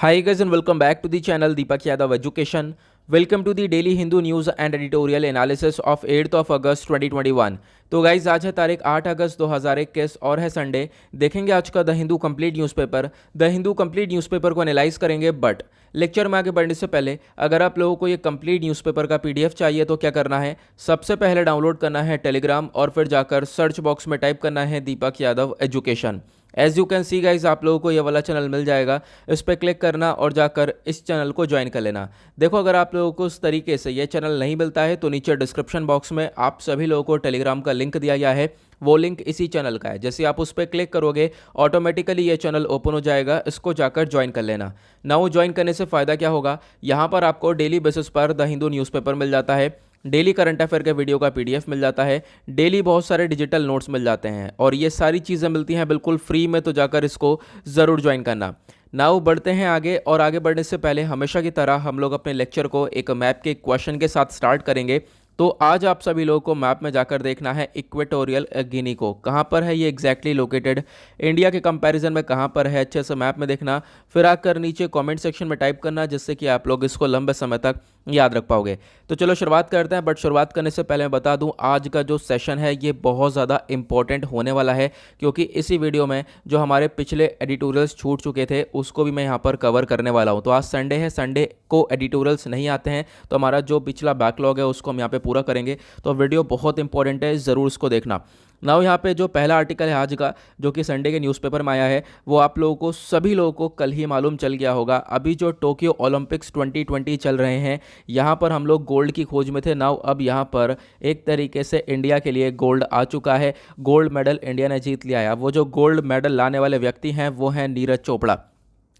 Hi guys and welcome back to the channel Deepak Yadav Education. Welcome to the daily Hindu news and editorial analysis of 8th of August 2021. तो guys आज है तारीख 8 अगस्त 2021 और है Sunday. देखेंगे आज का the Hindu complete newspaper. The Hindu complete newspaper को एनालाइज करेंगे, बट लेक्चर में आगे बढ़ने से पहले अगर आप लोगों को ये कंप्लीट न्यूज़पेपर का पीडीएफ चाहिए तो क्या करना है, सबसे पहले डाउनलोड करना है टेलीग्राम और फिर जाकर सर्च बॉक्स में टाइप करना है Deepak Yadav education. As you can see guys आप लोगों को ये वाला चैनल मिल जाएगा, इस पर क्लिक करना और जाकर इस चैनल को ज्वाइन कर लेना। देखो अगर आप लोगों को इस तरीके से ये चैनल नहीं मिलता है तो नीचे डिस्क्रिप्शन बॉक्स में आप सभी लोगों को टेलीग्राम का लिंक दिया गया है, वो लिंक इसी चैनल का है। जैसे आप उस पर क्लिक करोगे ऑटोमेटिकली ये चैनल ओपन हो जाएगा, इसको जाकर ज्वाइन कर लेना। नाउ ज्वाइन करने से फ़ायदा क्या होगा, यहाँ पर आपको डेली बेसिस पर द हिंदू न्यूज़पेपर मिल जाता है, डेली करंट अफेयर के वीडियो का पीडीएफ मिल जाता है, डेली बहुत सारे डिजिटल नोट्स मिल जाते हैं और ये सारी चीज़ें मिलती हैं बिल्कुल फ्री में, तो जाकर इसको ज़रूर ज्वाइन करना। नाउ बढ़ते हैं आगे, और आगे बढ़ने से पहले हमेशा की तरह हम लोग अपने लेक्चर को एक मैप के क्वेश्चन के साथ स्टार्ट करेंगे। तो आज आप सभी लोगों को मैप में जाकर देखना है इक्वेटोरियल गिनी को, कहाँ पर है ये एग्जैक्टली लोकेटेड, इंडिया के कंपैरिजन में कहाँ पर है, अच्छे से मैप में देखना। फिर आकर नीचे कमेंट सेक्शन में टाइप करना, जिससे कि आप लोग इसको लंबे समय तक याद रख पाओगे। तो चलो शुरुआत करते हैं, बट शुरुआत करने से पहले मैं बता दूं आज का जो सेशन है ये बहुत ज़्यादा इंपॉर्टेंट होने वाला है, क्योंकि इसी वीडियो में जो हमारे पिछले एडिटोरियल्स छूट चुके थे उसको भी मैं यहाँ पर कवर करने वाला हूँ। तो आज संडे है, संडे को एडिटोरियल्स नहीं आते हैं, तो हमारा जो पिछला बैकलॉग है उसको हम यहाँ पे पूरा करेंगे। तो वीडियो बहुत इंपॉर्टेंट है, ज़रूर इसको देखना। नाउ यहाँ पे जो पहला आर्टिकल है आज का, जो कि संडे के न्यूज़पेपर में आया है, वो आप लोगों को सभी लोगों को कल ही मालूम चल गया होगा। अभी जो टोक्यो ओलंपिक्स 2020 चल रहे हैं, यहाँ पर हम लोग गोल्ड की खोज में थे। नाउ अब यहाँ पर एक तरीके से इंडिया के लिए गोल्ड आ चुका है, गोल्ड मेडल इंडिया ने जीत लिया है। वो जो गोल्ड मेडल लाने वाले व्यक्ति हैं वो हैं नीरज चोपड़ा,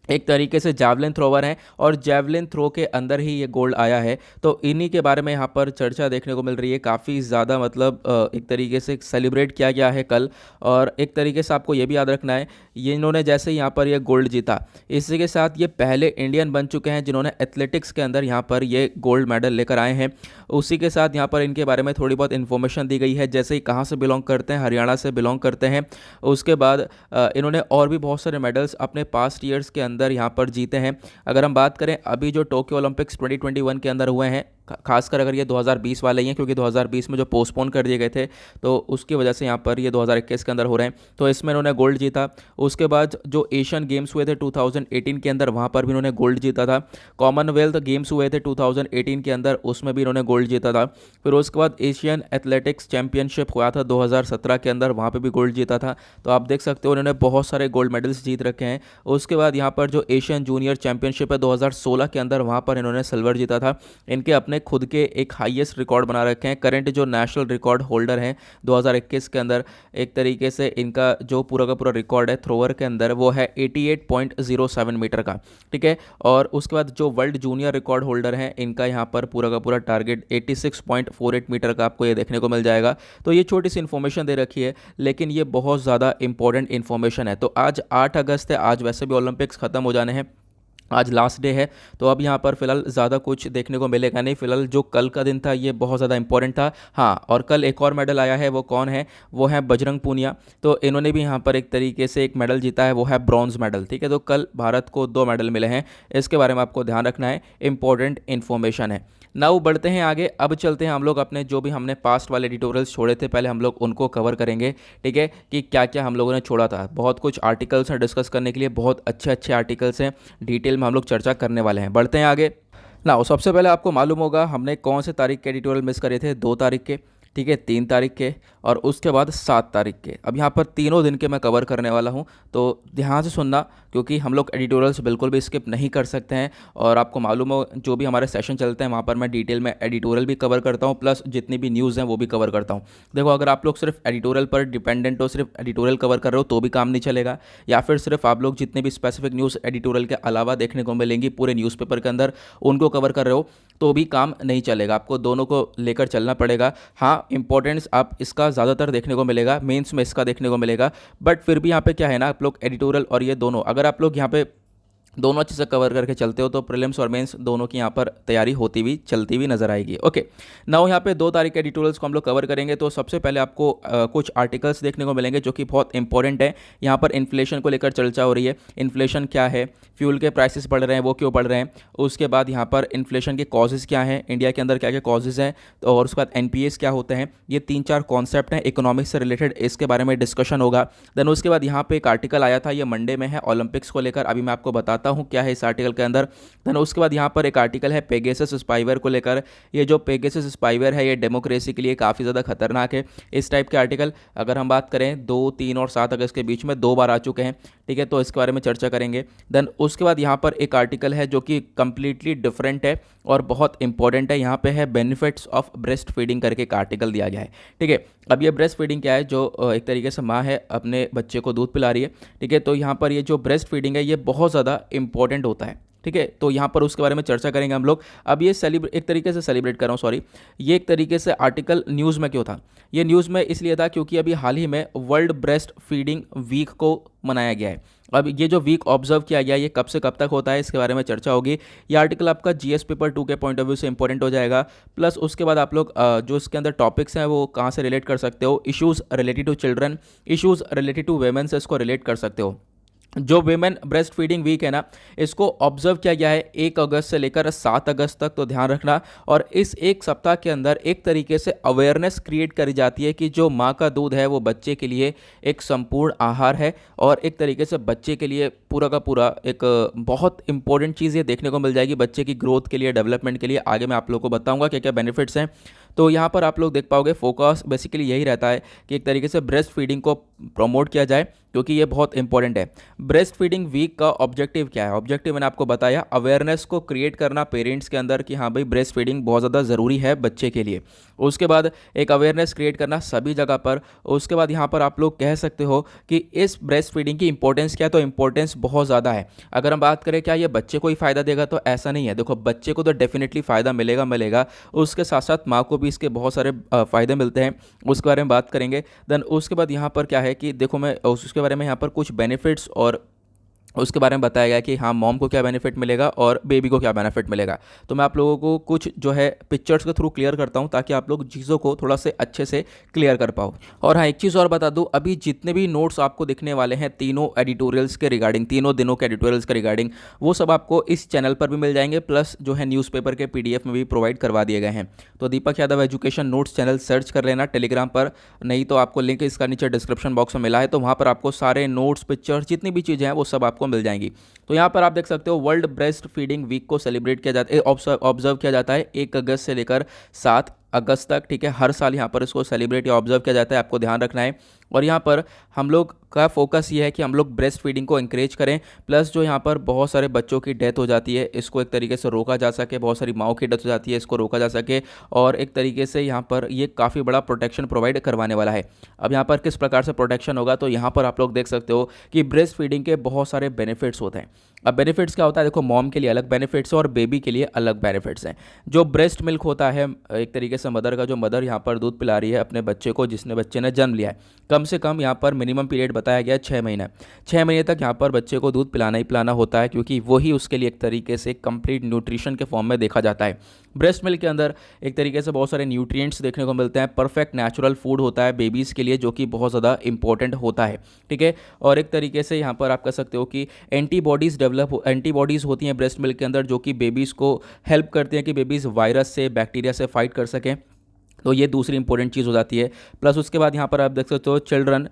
एक तरीके से जैवलिन थ्रोवर हैं और जैवलिन थ्रो के अंदर ही ये गोल्ड आया है। तो इन्हीं के बारे में यहाँ पर चर्चा देखने को मिल रही है, काफ़ी ज़्यादा मतलब एक तरीके से सेलिब्रेट किया गया है कल। और एक तरीके से आपको ये भी याद रखना है, ये इन्होंने जैसे यहाँ पर ये गोल्ड जीता, इसी के साथ ये पहले इंडियन बन चुके हैं जिन्होंने एथलेटिक्स के अंदर यहाँ पर ये गोल्ड मेडल लेकर आए हैं। उसी के साथ यहाँ पर इनके बारे में थोड़ी बहुत इन्फॉर्मेशन दी गई है, जैसे ही कहाँ से बिलोंग करते हैं, हरियाणा से बिलोंग करते हैं। उसके बाद इन्होंने और भी बहुत सारे मेडल्स अपने पास्ट ईयर्स के अंदर यहाँ पर जीते हैं। अगर हम बात करें अभी जो टोक्यो ओलंपिक्स 2021 के अंदर हुए हैं, खासकर अगर ये 2020 वाले ही हैं, क्योंकि 2020 में जो पोस्टपोन कर दिए गए थे तो उसकी वजह से यहाँ पर ये 2021 के अंदर हो रहे हैं, तो इसमें इन्होंने गोल्ड जीता। उसके बाद जो एशियन गेम्स हुए थे 2018 के अंदर, वहाँ पर भी इन्होंने गोल्ड जीता था। कॉमनवेल्थ गेम्स हुए थे 2018 के अंदर, उसमें भी इन्होंने गोल्ड जीता था। फिर उसके बाद एशियन एथलेटिक्स चैंपियनशिप हुआ था 2017 के अंदर, वहाँ पर भी गोल्ड जीता था। तो आप देख सकते हो इन्होंने बहुत सारे गोल्ड मेडल्स जीत रखे हैं। उसके बाद यहाँ पर जो एशियन जूनियर चैंपियनशिप है 2016 के अंदर, वहाँ पर इन्होंने सिल्वर जीता था। इनके अपने खुद के एक हाईएस्ट रिकॉर्ड बना रखे हैं। करंट जो नेशनल रिकॉर्ड होल्डर हैं 2021 के अंदर, एक तरीके से इनका जो पूरा का पूरा रिकॉर्ड है थ्रोवर के अंदर वो है 88.07 मीटर का, ठीक है। और उसके बाद जो वर्ल्ड जूनियर रिकॉर्ड होल्डर हैं, इनका यहाँ पर पूरा का पूरा टारगेट 86.48 मीटर का आपको ये देखने को मिल जाएगा। तो ये छोटी सी इन्फॉर्मेशन दे रखी है, लेकिन ये बहुत ज़्यादा इंपॉर्टेंट इन्फॉर्मेशन है। तो आज 8 अगस्त है, आज वैसे भी ओलंपिक्स ख़त्म हो जाने हैं, आज लास्ट डे है। तो अब यहाँ पर फिलहाल ज़्यादा कुछ देखने को मिलेगा नहीं। फिलहाल जो कल का दिन था ये बहुत ज़्यादा इंपॉर्टेंट था। हाँ, और कल एक और मेडल आया है, वो कौन है, वो है बजरंग पूनिया। तो इन्होंने भी यहाँ पर एक तरीके से एक मेडल जीता है, वो है ब्रॉन्ज मेडल, ठीक है। तो कल भारत को 2 मेडल मिले हैं, इसके बारे में आपको ध्यान रखना है, इंपॉर्टेंट इन्फॉर्मेशन है। नाउ बढ़ते हैं आगे, अब चलते हैं हम लोग अपने जो भी हमने पास्ट वाले एडिटोरियल्स छोड़े थे, पहले हम लोग उनको कवर करेंगे, ठीक है, कि क्या क्या हम लोगों ने छोड़ा था। बहुत कुछ आर्टिकल्स हैं डिस्कस करने के लिए, बहुत अच्छे अच्छे आर्टिकल्स हैं, डिटेल में हम लोग चर्चा करने वाले हैं। बढ़ते हैं आगे। ना सबसे पहले आपको मालूम होगा हमने कौन से तारीख के एडिटोरियल मिस करे थे, 2 तारीख के, ठीक है, 3 तारीख के और उसके बाद 7 तारीख के। अब यहाँ पर तीनों दिन के मैं कवर करने वाला हूँ, तो ध्यान से सुनना, क्योंकि हम लोग एडिटोरियल्स बिल्कुल भी स्किप नहीं कर सकते हैं। और आपको मालूम हो जो भी हमारे सेशन चलते हैं वहाँ पर मैं डिटेल में एडिटोरियल भी कवर करता हूँ, प्लस जितनी भी न्यूज़ हैं वो भी कवर करता हूँ। देखो अगर आप लोग सिर्फ एडिटोरियल पर डिपेंडेंट हो, सिर्फ एडिटोरियल कवर कर रहे हो तो भी काम नहीं चलेगा, या फिर सिर्फ आप लोग जितने भी स्पेसिफिक न्यूज़ एडिटोरियल के अलावा देखने को मिलेंगी पूरे न्यूज़पेपर के अंदर उनको कवर कर रहे हो तो भी काम नहीं चलेगा, आपको दोनों को लेकर चलना पड़ेगा। हाँ, इंपॉर्टेंस आप इसका ज़्यादातर देखने को मिलेगा, मेंस में इसका देखने को मिलेगा, बट फिर भी यहाँ पे क्या है ना, आप लोग एडिटोरियल और ये दोनों अगर आप लोग यहाँ पे दोनों अच्छे से कवर करके चलते हो तो प्रीलिम्स और मेंस दोनों की यहाँ पर तैयारी होती हुई चलती हुई नजर आएगी। ओके, नाउ यहाँ पे 2 तारीख के एडिटोरियल्स को हम लोग कवर करेंगे। तो सबसे पहले आपको कुछ आर्टिकल्स देखने को मिलेंगे जो कि बहुत इंपॉर्टेंट है। यहाँ पर इन्फ्लेशन को लेकर चर्चा हो रही है, इन्फ्लेशन क्या है, फ्यूल के प्राइसेस बढ़ रहे हैं वो क्यों बढ़ रहे हैं, उसके बाद यहाँ पर इन्फ्लेशन के कॉजेज़ क्या हैं, इंडिया के अंदर क्या क्या कॉजेज़ हैं, तो और उसके बाद एनपीएस क्या होते हैं। ये 3-4 कॉन्सेप्ट हैं इकोनॉमिक्स से रिलेटेड, इसके बारे में डिस्कशन होगा। देन उसके बाद यहाँ पे एक आर्टिकल आया था, ये मंडे में है, ओलंपिक्स को लेकर। अभी मैं आपको बताता हूँ क्या है इस आर्टिकल के अंदर। देन उसके बाद यहाँ पर एक आर्टिकल है पेगासस स्पाईवेयर को लेकर। ये जो पेगासस स्पाईवेयर है ये डेमोक्रेसी के लिए काफ़ी ज़्यादा खतरनाक है। इस टाइप के आर्टिकल अगर हम बात करें 2, 3 और 7 अगस्त के बीच में 2 बार आ चुके हैं, ठीक है, तो इसके बारे में चर्चा करेंगे। देन उसके बाद यहाँ पर एक आर्टिकल है जो कि कंप्लीटली डिफरेंट है और बहुत इंपॉर्टेंट है। यहाँ पे है बेनिफिट्स ऑफ ब्रेस्ट फीडिंग करके एक आर्टिकल दिया गया है, ठीक है। अब ये ब्रेस्ट फीडिंग क्या है, जो एक तरीके से माँ है अपने बच्चे को दूध पिला रही है, ठीक है। तो यहाँ पर ये जो ब्रेस्ट फीडिंग है ये बहुत ज़्यादा इंपॉर्टेंट होता है, ठीक है। तो यहाँ पर उसके बारे में चर्चा करेंगे हम लोग। अब ये एक तरीके से सेलिब्रेट कर रहा हूँ, सॉरी, ये एक तरीके से आर्टिकल न्यूज़ में क्यों था, ये न्यूज़ में इसलिए था क्योंकि अभी हाल ही में वर्ल्ड ब्रेस्ट फीडिंग वीक को मनाया गया है। अब ये जो वीक ऑब्जर्व किया गया ये कब से कब तक होता है इसके बारे में चर्चा होगी। ये आर्टिकल आपका जीएस पेपर 2 के पॉइंट ऑफ व्यू से इंपॉर्टेंट हो जाएगा। प्लस उसके बाद आप लोग जो इसके अंदर टॉपिक्स हैं वो कहाँ से रिलेट कर सकते हो, issues related to children, issues related to women से इसको रिलेट कर सकते हो। जो वेमेन ब्रेस्ट फीडिंग वीक है ना, इसको ऑब्जर्व किया गया है 1 अगस्त से लेकर 7 अगस्त तक, तो ध्यान रखना। और इस एक सप्ताह के अंदर एक तरीके से अवेयरनेस क्रिएट करी जाती है कि जो माँ का दूध है वो बच्चे के लिए एक संपूर्ण आहार है और एक तरीके से बच्चे के लिए पूरा का पूरा एक बहुत इंपॉर्टेंट चीज़ ये देखने को मिल जाएगी बच्चे की ग्रोथ के लिए, डेवलपमेंट के लिए। आगे मैं आप लोगों को बताऊंगा क्या क्या बेनिफिट्स हैं। तो यहाँ पर आप लोग देख पाओगे फोकस बेसिकली यही रहता है कि एक तरीके से ब्रेस्ट फीडिंग को प्रमोट किया जाए क्योंकि ये बहुत इंपॉर्टेंट है। ब्रेस्ट फीडिंग वीक का ऑब्जेक्टिव क्या है, ऑब्जेक्टिव मैंने आपको बताया, अवेयरनेस को क्रिएट करना पेरेंट्स के अंदर कि हाँ भाई ब्रेस्ट फीडिंग बहुत ज़्यादा ज़रूरी है बच्चे के लिए। उसके बाद एक अवेयरनेस क्रिएट करना सभी जगह पर। उसके बाद यहाँ पर आप लोग कह सकते हो कि इस ब्रेस्ट फीडिंग की इंपॉर्टेंस क्या है, तो इंपॉर्टेंस बहुत ज़्यादा है। अगर हम बात करें क्या ये बच्चे को ही फ़ायदा देगा, तो ऐसा नहीं है। देखो बच्चे को तो डेफिनेटली फ़ायदा मिलेगा, उसके साथ साथ माँ को भी इसके बहुत सारे फ़ायदे मिलते हैं, उसके बारे में बात करेंगे। देन उसके बाद यहाँ पर क्या है कि देखो मैं उसके बारे में यहाँ पर कुछ बेनिफिट्स और उसके बारे में बताया गया कि हाँ मॉम को क्या बेनिफिट मिलेगा और बेबी को क्या बेनिफिट मिलेगा। तो मैं आप लोगों को कुछ जो है पिक्चर्स के थ्रू क्लियर करता हूँ ताकि आप लोग चीज़ों को थोड़ा से अच्छे से क्लियर कर पाओ। और हाँ एक चीज़ और बता दूँ, अभी जितने भी नोट्स आपको दिखने वाले हैं तीनों एडिटोरियल्स के रिगार्डिंग, तीनों दिनों के एडिटोरियल्स के रिगार्डिंग, वो सब आपको इस चैनल पर भी मिल जाएंगे, प्लस जो है न्यूज़पेपर के PDF में भी प्रोवाइड करवा दिए गए हैं। तो Deepak Yadav education notes channel search कर लेना टेलीग्राम पर, नहीं तो आपको लिंक इसका नीचे डिस्क्रिप्शन बॉक्स में मिला है, तो वहाँ पर आपको सारे नोट्स पिक्चर्स जितनी भी चीज़ें हैं वो सब आपको मिल जाएंगी। तो यहाँ पर आप देख सकते हो वर्ल्ड ब्रेस्ट फीडिंग वीक को सेलिब्रेट किया जाता है, ऑब्जर्व किया जाता है 1 अगस्त से लेकर 7 अगस्त तक, ठीक है। हर साल यहाँ पर इसको सेलिब्रेट या ऑब्जर्व किया जाता है, आपको ध्यान रखना है। और यहाँ पर हम लोग का फोकस ये है कि हम लोग ब्रेस्ट फीडिंग को इंकरेज करें, प्लस जो यहाँ पर बहुत सारे बच्चों की डेथ हो जाती है इसको एक तरीके से रोका जा सके, बहुत सारी माँओं की डेथ हो जाती है इसको रोका जा सके, और एक तरीके से यहाँ पर ये काफ़ी बड़ा प्रोटेक्शन प्रोवाइड करवाने वाला है। अब यहाँ पर किस प्रकार से प्रोटेक्शन होगा, तो यहाँ पर आप लोग देख सकते हो कि ब्रेस्ट फीडिंग के बहुत सारे बेनिफिट्स होते हैं। अब बेनिफिट्स क्या होता है, देखो मॉम के लिए अलग बेनिफिट्स और बेबी के लिए अलग बेनिफिट्स हैं। जो ब्रेस्ट मिल्क होता है एक तरीके से मदर का, जो मदर यहाँ पर दूध पिला रही है अपने बच्चे को, जिसने बच्चे ने जन्म लिया है, कम से कम यहाँ पर मिनिमम पीरियड बताया गया है 6 महीना। 6 महीने तक यहाँ पर बच्चे को दूध पिलाना ही पिलाना होता है क्योंकि वही उसके लिए एक तरीके से कंप्लीट न्यूट्रिशन के फॉर्म में देखा जाता है। ब्रेस्ट मिल्क के अंदर एक तरीके से बहुत सारे न्यूट्रिएंट्स देखने को मिलते हैं, परफेक्ट नेचुरल फूड होता है बेबीज़ के लिए जो कि बहुत ज़्यादा इंपॉर्टेंट होता है, ठीक है। और एक तरीके से यहाँ पर आप कह सकते हो कि एंटीबॉडीज़ होती हैं ब्रेस्ट मिल्क के अंदर जो कि बेबीज़ को हेल्प करते हैं कि बेबीज़ वायरस से, बैक्टीरिया से फाइट कर सकें। तो ये दूसरी इंपॉर्टेंट चीज़ हो जाती है। प्लस उसके बाद यहाँ पर आप देख सकते हो चिल्ड्रन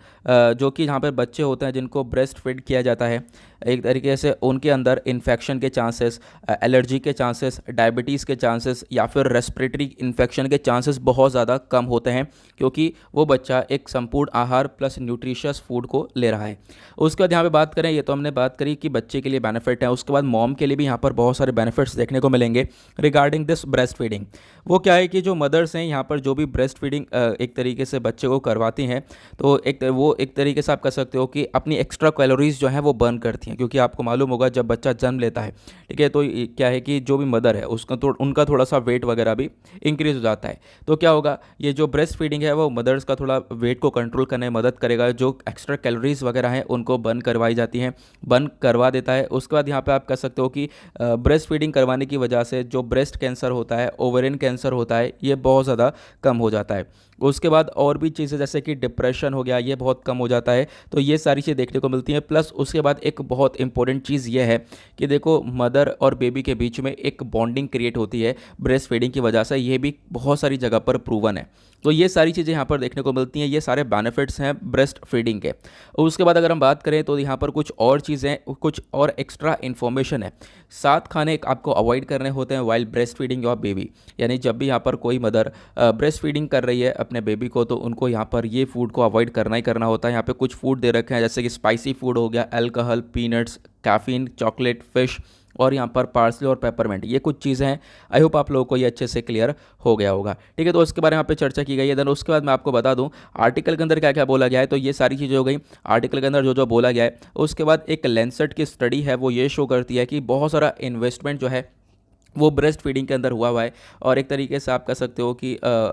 जो कि यहाँ पर बच्चे होते हैं जिनको ब्रेस्ट फीड किया जाता है, एक तरीके से उनके अंदर इन्फेक्शन के चांसेस, एलर्जी के चांसेस, डायबिटीज़ के चांसेस या फिर रेस्पिरेटरी इन्फेक्शन के चांसेस बहुत ज़्यादा कम होते हैं क्योंकि वो बच्चा एक संपूर्ण आहार प्लस न्यूट्रिशियस फूड को ले रहा है। उसके बाद यहाँ पे बात करें, ये तो हमने बात करी कि बच्चे के लिए बेनिफिट है, उसके बाद मॉम के लिए भी यहाँ पर बहुत सारे बेनिफिट्स देखने को मिलेंगे रिगार्डिंग दिस ब्रेस्ट फीडिंग। वो क्या है कि जो मदर्स हैं यहाँ पर जो भी ब्रेस्ट फीडिंग एक तरीके से बच्चे को करवाती हैं, तो वो एक तरीके से आप कह सकते हो कि अपनी एक्स्ट्रा कैलोरीज जो हैं वो बर्न करती हैं। हैं, क्योंकि आपको मालूम होगा जब बच्चा जन्म लेता है, ठीक है, तो क्या है कि जो भी मदर है उसका उनका थोड़ा सा वेट वगैरह भी इंक्रीज हो जाता है। तो क्या होगा, ये जो ब्रेस्ट फीडिंग है वो मदर्स का थोड़ा वेट को कंट्रोल करने में मदद करेगा, जो एक्स्ट्रा कैलोरीज वगैरह हैं उनको बर्न करवाई जाती हैं, बर्न करवा देता है। उसके बाद यहाँ पे आप कह सकते हो कि ब्रेस्ट फीडिंग करवाने की वजह से जो ब्रेस्ट कैंसर होता है, ओवेरियन कैंसर होता है, ये बहुत ज़्यादा कम हो जाता है। उसके बाद और भी चीज़ें जैसे कि डिप्रेशन हो गया, ये बहुत कम हो जाता है। तो ये सारी चीज़ें देखने को मिलती हैं। प्लस उसके बाद एक बहुत इंपॉर्टेंट चीज़ ये है कि देखो मदर और बेबी के बीच में एक बॉन्डिंग क्रिएट होती है ब्रेस्ट फीडिंग की वजह से, ये भी बहुत सारी जगह पर प्रूवन है। तो ये सारी चीज़ें यहाँ पर देखने को मिलती हैं, ये सारे बेनिफिट्स हैं ब्रेस्ट फीडिंग के। उसके बाद अगर हम बात करें तो यहाँ पर कुछ और चीज़ें, कुछ और एक्स्ट्रा इन्फॉर्मेशन है। 7 खाने आपको अवॉइड करने होते हैं while breast feeding your baby, यानी जब भी यहाँ पर कोई मदर ब्रेस्ट फीडिंग कर रही है अपने बेबी को, तो उनको यहाँ पर ये फूड को अवॉइड करना ही करना होता है। यहाँ पे कुछ फूड दे रखे हैं जैसे कि स्पाइसी फूड हो गया, alcohol, peanuts, caffeine, chocolate, fish, और यहाँ पर पार्सले और पेपरमेंट, ये कुछ चीज़ें हैं। आई होप आप लोगों को ये अच्छे से क्लियर हो गया होगा, ठीक है। तो उसके बारे में यहाँ पे चर्चा की गई है। देन उसके बाद मैं आपको बता दूं आर्टिकल के अंदर क्या क्या बोला गया है। तो ये सारी चीज़ें हो गई आर्टिकल के अंदर जो जो बोला गया है। उसके बाद एक लैंसेट की स्टडी है, वो ये शो करती है कि बहुत सारा इन्वेस्टमेंट जो है वो ब्रेस्ट फीडिंग के अंदर हुआ है। और एक तरीके से आप कह सकते हो कि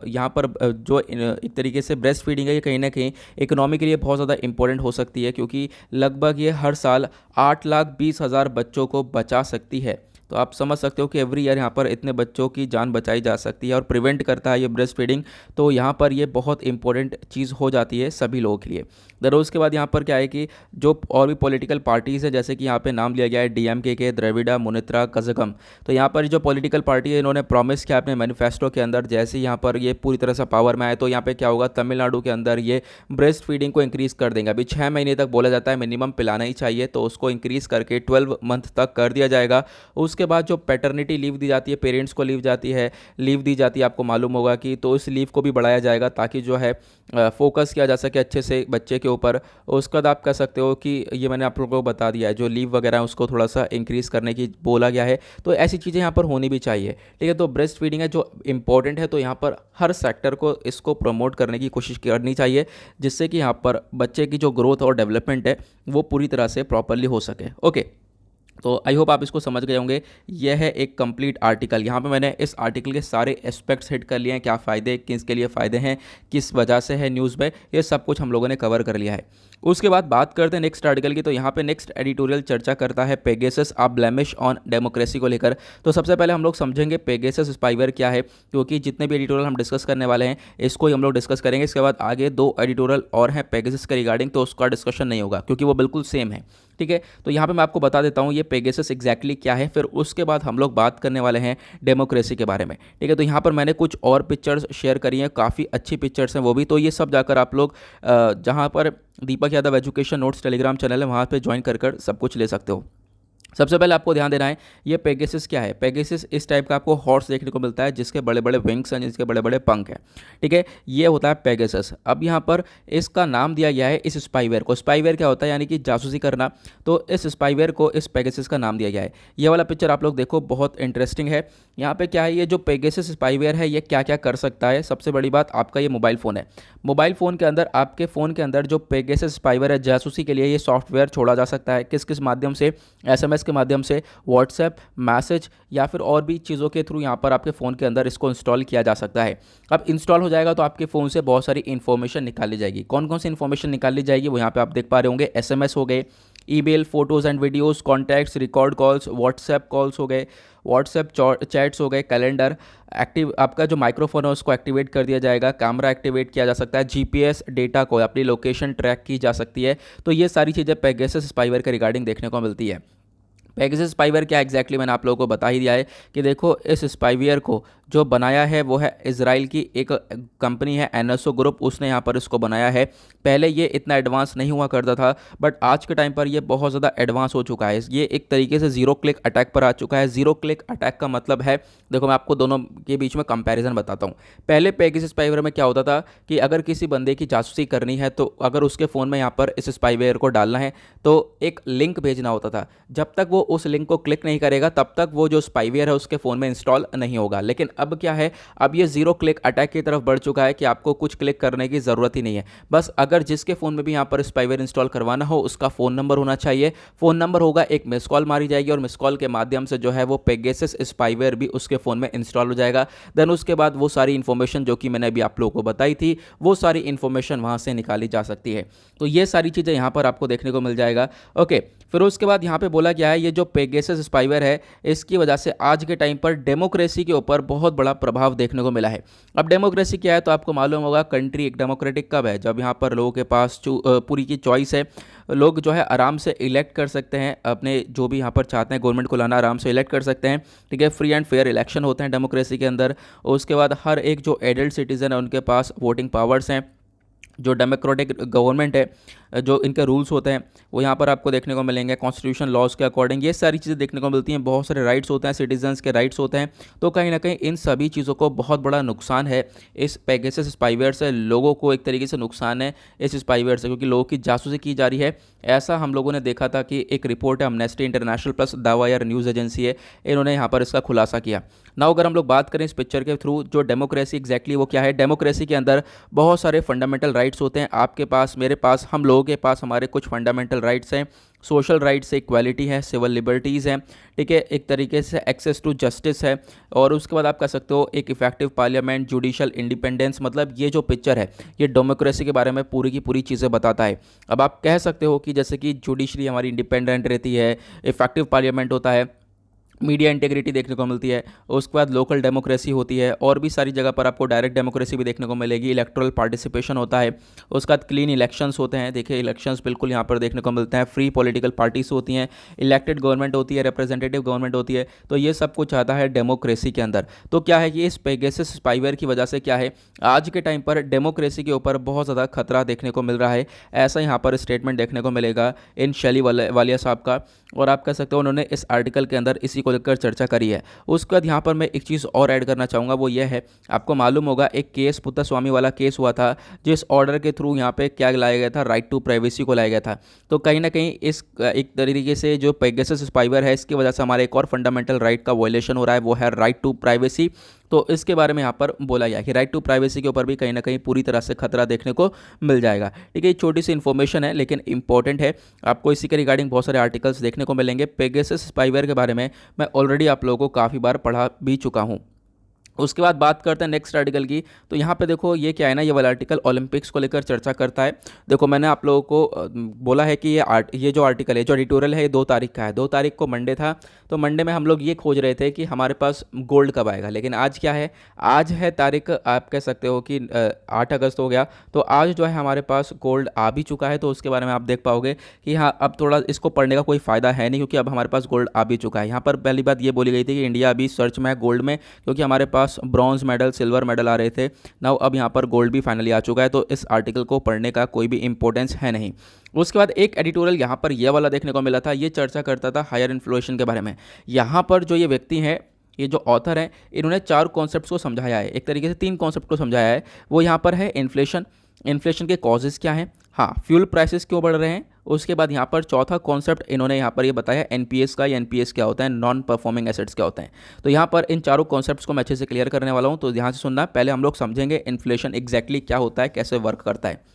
यहाँ पर एक तरीके से ब्रेस्ट फीडिंग है, ये कहीं ना कहीं इकोनॉमी के लिए बहुत ज़्यादा इंपॉर्टेंट हो सकती है, क्योंकि लगभग ये हर साल 8,20,000 बच्चों को बचा सकती है। तो आप समझ सकते हो कि एवरी ईयर यहाँ पर इतने बच्चों की जान बचाई जा सकती है और प्रिवेंट करता है ये ब्रेस्ट फीडिंग। तो यहाँ पर ये बहुत इंपॉर्टेंट चीज़ हो जाती है सभी लोगों के लिए। देन उसके बाद यहाँ पर क्या है कि जो और भी पॉलिटिकल पार्टीज़ है, जैसे कि यहाँ पे नाम लिया गया है डीएमके के, द्रविड़ा मुनेत्रा कज़गम। तो यहाँ पर जो पॉलिटिकल पार्टी है, इन्होंने प्रॉमिस किया अपने मैनिफेस्टो के अंदर, जैसे यहाँ पर ये पूरी तरह से पावर में आए तो यहाँ पे क्या होगा, तमिलनाडु के अंदर ये ब्रेस्ट फीडिंग को इंक्रीज़ कर देंगे। अभी 6 महीने तक बोला जाता है मिनिमम पिलाना ही चाहिए, तो उसको इंक्रीज़ करके 12 मंथ तक कर दिया जाएगा। उसके बाद जो पैटर्निटी लीव दी जाती है, पेरेंट्स को लीव दी जाती है, आपको मालूम होगा कि, तो इस लीव को भी बढ़ाया जाएगा ताकि जो है फोकस किया जा सके अच्छे से बच्चे के ऊपर। उसके बाद आप कह सकते हो कि ये मैंने आप लोगों को बता दिया है, जो लीव वगैरह है उसको थोड़ा सा इंक्रीज़ करने की बोला गया है। तो ऐसी चीज़ें यहाँ पर होनी भी चाहिए, ठीक है। तो ब्रेस्ट फीडिंग है जो इंपॉर्टेंट है, तो यहाँ पर हर सेक्टर को इसको प्रमोट करने की कोशिश करनी चाहिए, जिससे कि यहाँ पर बच्चे की जो ग्रोथ और डेवलपमेंट है वो पूरी तरह से प्रॉपरली हो सके। ओके, तो आई होप आप इसको समझ गए होंगे। यह है एक कंप्लीट आर्टिकल। यहाँ पे मैंने इस आर्टिकल के सारे एस्पेक्ट्स हिट कर लिए हैं, क्या फ़ायदे किसके लिए फ़ायदे हैं, किस वजह से है न्यूज़ में, ये सब कुछ हम लोगों ने कवर कर लिया है। उसके बाद बात करते हैं नेक्स्ट आर्टिकल की। तो यहाँ पे नेक्स्ट एडिटोरियल चर्चा करता है Pegasus a blemish on democracy को लेकर। तो सबसे पहले हम लोग समझेंगे पेगासस स्पाईवेयर क्या है, क्योंकि जितने भी एडिटोरियल हम डिस्कस करने वाले हैं इसको ही हम लोग डिस्कस करेंगे। इसके बाद आगे 2 एडिटोरियल और हैं पेगासस के रिगार्डिंग, तो उसका डिस्कशन नहीं होगा क्योंकि वो बिल्कुल सेम है, ठीक है। तो यहाँ पे मैं आपको बता देता हूँ ये पेगासस एग्जैक्टली क्या है, फिर उसके बाद हम लोग बात करने वाले हैं डेमोक्रेसी के बारे में, ठीक है। तो यहाँ पर मैंने कुछ और पिक्चर्स शेयर करी हैं, काफ़ी अच्छी पिक्चर्स हैं वो भी। तो ये सब जाकर आप लोग जहाँ पर Deepak Yadav education notes Telegram channel है वहाँ पे ज्वाइन कर सब कुछ ले सकते हो। सबसे पहले आपको ध्यान देना है ये पेगासस क्या है। पेगासस इस टाइप का आपको हॉर्स देखने को मिलता है जिसके बड़े बड़े विंग्स हैं, जिसके बड़े बड़े पंख हैं, ठीक है। ये होता है पेगासस। अब यहाँ पर इसका नाम दिया गया है इस स्पाईवेयर को। स्पाईवेयर क्या होता है, यानी कि जासूसी करना। तो इस स्पाईवेयर को इस पेगासस का नाम दिया गया है। ये वाला पिक्चर आप लोग देखो, बहुत इंटरेस्टिंग है। यहाँ पे क्या है, ये जो पेगासस स्पाईवेयर है ये क्या क्या कर सकता है। सबसे बड़ी बात, आपका ये मोबाइल फ़ोन है, मोबाइल फ़ोन के अंदर, आपके फ़ोन के अंदर जो पेगासस स्पाईवेयर है जासूसी के लिए ये सॉफ्टवेयर छोड़ा जा सकता है। किस किस माध्यम से, SMS के माध्यम से, व्हाट्सएप मैसेज, या फिर और भी चीज़ों के थ्रू यहाँ पर आपके फ़ोन के अंदर इसको इंस्टॉल किया जा सकता है। अब इंस्टॉल हो जाएगा तो आपके फ़ोन से बहुत सारी इन्फॉर्मेशन निकाल ली जाएगी। कौन कौन सी इन्फॉर्मेशन निकाल ली जाएगी वो यहाँ पे आप देख पा रहे होंगे। SMS हो गए, email, photos and videos, contacts, record calls, WhatsApp calls हो गए, व्हाट्सएप चैट्स हो गए, कैलेंडर एक्टिव, आपका जो माइक्रोफोन है उसको एक्टिवेट कर दिया जाएगा, कैमरा एक्टिवेट किया जा सकता है, GPS डेटा को, अपनी लोकेशन ट्रैक की जा सकती है। तो ये सारी चीज़ें पेगासस स्पाईवेयर के रिगार्डिंग देखने को मिलती है। पेगासस स्पाईवेयर क्या एग्जैक्टली मैंने आप लोगों को बता ही दिया है कि देखो इस स्पाईवेयर को जो बनाया है वो है इजराइल की एक कंपनी है NSO ग्रुप, उसने यहाँ पर इसको बनाया है। पहले ये इतना एडवांस नहीं हुआ करता था, बट आज के टाइम पर ये बहुत ज़्यादा एडवांस हो चुका है। ये एक तरीके से ज़ीरो क्लिक अटैक पर आ चुका है। ज़ीरो क्लिक अटैक का मतलब है, देखो मैं आपको दोनों के बीच में कंपैरिजन बताता हूँ। पहले पेगासस स्पाईवेयर में क्या होता था कि अगर किसी बंदे की जासूसी करनी है तो अगर उसके फ़ोन में यहाँ पर इस स्पाईवेयर को डालना है तो एक लिंक भेजना होता था। जब तक वो उस लिंक को क्लिक नहीं करेगा तब तक वो जो स्पाईवेयर है उसके फ़ोन में इंस्टॉल नहीं होगा। लेकिन अब क्या है, अब ये जीरो क्लिक अटैक की तरफ बढ़ चुका है कि आपको कुछ क्लिक करने की ज़रूरत ही नहीं है। बस अगर जिसके फ़ोन में भी यहाँ पर स्पाईवेयर इंस्टॉल करवाना हो उसका फ़ोन नंबर होना चाहिए, फ़ोन नंबर होगा, एक मिस कॉल मारी जाएगी और मिस कॉल के माध्यम से जो है वो पेगासस स्पाईवेयर भी उसके फ़ोन में इंस्टॉल हो जाएगा। देन उसके बाद वो सारी इन्फॉर्मेशन जो कि मैंने अभी आप लोगों को बताई थी, वो सारी इन्फॉर्मेशन वहाँ से निकाली जा सकती है। तो ये सारी चीज़ें यहाँ पर आपको देखने को मिल जाएगा। ओके, फिर उसके बाद यहाँ पे बोला गया है ये जो पेगासस स्पाईवेयर है इसकी वजह से आज के टाइम पर डेमोक्रेसी के ऊपर बहुत बड़ा प्रभाव देखने को मिला है। अब डेमोक्रेसी क्या है तो आपको मालूम होगा, कंट्री एक डेमोक्रेटिक कब है, जब यहाँ पर लोगों के पास पूरी की चॉइस है, लोग जो है आराम से इलेक्ट कर सकते हैं अपने जो भी यहाँ पर चाहते हैं गवर्नमेंट को लाना, आराम से इलेक्ट कर सकते हैं। ठीक है, फ्री एंड फेयर इलेक्शन होते हैं डेमोक्रेसी के अंदर। और उसके बाद हर एक जो एडल्ट सिटीज़न है उनके पास वोटिंग पावर्स हैं। जो डेमोक्रेटिक गवर्नमेंट है, जो इनके रूल्स होते हैं वो यहाँ पर आपको देखने को मिलेंगे कॉन्स्टिट्यूशन लॉज के अकॉर्डिंग, ये सारी चीज़ें देखने को मिलती हैं। बहुत सारे राइट्स होते हैं, सिटीजन्स के राइट्स होते हैं। तो कहीं ना कहीं इन सभी चीज़ों को बहुत बड़ा नुकसान है इस पेगासस स्पाईवेयर से, लोगों को एक तरीके से नुकसान है इस स्पाईवेयर से, क्योंकि लोगों की जासूसी की जा रही है। ऐसा हम लोगों ने देखा था कि एक रिपोर्ट है Amnesty International plus the Wire news agency है, इन्होंने यहाँ पर इसका खुलासा किया। ना अगर हम लोग बात करें इस पिक्चर के थ्रू, जो डेमोक्रेसी एग्जैक्टली वो क्या है, डेमोक्रेसी के अंदर बहुत सारे फंडामेंटल राइट्स होते हैं। आपके पास, मेरे पास, हम लोगों के पास हमारे कुछ फंडामेंटल राइट्स हैं। सोशल राइट्स है, इक्वालिटी है, सिविल लिबर्टीज़ हैं। ठीक है, एक तरीके से एक्सेस टू जस्टिस है। और उसके बाद आप कह सकते हो एक इफेक्टिव पार्लियामेंट, जुडिशल इंडिपेंडेंस। मतलब ये जो पिक्चर है ये डेमोक्रेसी के बारे में पूरी की पूरी चीज़ें बताता है। अब आप कह सकते हो कि जैसे कि जुडिशरी हमारी इंडिपेंडेंट रहती है, इफेक्टिव पार्लियामेंट होता है, मीडिया इंटीग्रिटी देखने को मिलती है, उसके बाद लोकल डेमोक्रेसी होती है, और भी सारी जगह पर आपको डायरेक्ट डेमोक्रेसी भी देखने को मिलेगी, इलेक्टोरल पार्टिसिपेशन होता है, उसके बाद क्लीन इलेक्शंस होते हैं। देखिए इलेक्शंस बिल्कुल यहाँ पर देखने को मिलते हैं, फ्री पॉलिटिकल पार्टीज होती हैं, इलेक्टेड गवर्नमेंट होती है, रिप्रेजेंटेटिव गवर्नमेंट होती है। तो ये सब कुछ आता है डेमोक्रेसी के अंदर। तो क्या है कि इस पेगासस स्पाईवेयर की वजह से क्या है, आज के टाइम पर डेमोक्रेसी के ऊपर बहुत ज़्यादा खतरा देखने को मिल रहा है। ऐसा यहाँ पर स्टेटमेंट देखने को मिलेगा इन शैली वालिया साहब का, और आप कह सकते हो उन्होंने इस आर्टिकल के अंदर इसी को लेकर चर्चा करी है। उसके बाद यहाँ पर मैं एक चीज़ और ऐड करना चाहूँगा, वो ये है, आपको मालूम होगा एक केस पुत्तस्वामी वाला केस हुआ था, जिस ऑर्डर के थ्रू यहाँ पे क्या लाया गया था, राइट टू प्राइवेसी को लाया गया था। तो कहीं ना कहीं इस एक तरीके से जो पेगासस स्पाईवेयर है इसकी वजह से हमारे एक और फंडामेंटल राइट का वायलेशन हो रहा है, वो है राइट टू प्राइवेसी। तो इसके बारे में यहाँ पर बोला गया कि राइट टू प्राइवेसी के ऊपर भी कहीं ना कहीं पूरी तरह से खतरा देखने को मिल जाएगा। ठीक है, ये छोटी सी इन्फॉर्मेशन है लेकिन इंपॉर्टेंट है। आपको इसी के रिगार्डिंग बहुत सारे आर्टिकल्स देखने को मिलेंगे। पेगासस स्पाईवेयर के बारे में मैं ऑलरेडी आप लोगों को काफ़ी बार पढ़ा भी चुका हूँ। उसके बाद बात करते हैं नेक्स्ट आर्टिकल की। तो यहाँ पे देखो ये क्या है ना, ये वाला आर्टिकल ओलंपिक्स को लेकर चर्चा करता है। देखो मैंने आप लोगों को बोला है कि ये जो आर्टिकल है, जो एडिटोरियल है, ये 2 तारीख का है। 2 तारीख को मंडे था, तो मंडे में हम लोग ये खोज रहे थे कि हमारे पास गोल्ड कब आएगा। लेकिन आज क्या है, आज है तारीख, आप कह सकते हो कि 8 अगस्त हो गया। तो आज जो है हमारे पास गोल्ड आ भी चुका है। तो उसके बारे में आप देख पाओगे कि हाँ, अब थोड़ा इसको पढ़ने का कोई फ़ायदा है नहीं, क्योंकि अब हमारे पास गोल्ड आ भी चुका है। यहाँ पर पहली बात ये बोली गई थी कि इंडिया अभी सर्च में है गोल्ड में, क्योंकि हमारे पास ब्रॉन्ज मेडल, सिल्वर मेडल आ रहे थे। नाउ अब यहाँ पर गोल्ड भी फाइनली आ चुका है, तो इस आर्टिकल को पढ़ने का कोई भी इंपॉर्टेंस है नहीं। उसके बाद एक एडिटोरियल यहाँ पर ये वाला देखने को मिला था, ये चर्चा करता था हायर इन्फ्लेशन के बारे में। यहाँ पर जो ये व्यक्ति हैं, ये जो ऑथर हैं, इन्होंने 4 कॉन्सेप्ट्स को समझाया है, एक तरीके से 3 कॉन्सेप्ट को समझाया है। वो यहाँ पर है इन्फ्लेशन, इन्फ्लेशन के कॉजेज़ क्या हैं, हाँ फ्यूल प्राइसेस क्यों बढ़ रहे हैं। उसके बाद यहाँ पर चौथा कॉन्सेप्ट इन्होंने यहाँ पर ये बताया एनपीएस का, या एनपीएस क्या होता है, नॉन परफॉर्मिंग एसेट्स क्या होते हैं। तो यहाँ पर इन चारों कॉन्सेप्ट्स को मैं अच्छे से क्लियर करने वाला हूँ, तो ध्यान से सुनना। पहले हम लोग समझेंगे इन्फ्लेशन एग्जैक्टली क्या होता है, कैसे वर्क करता है।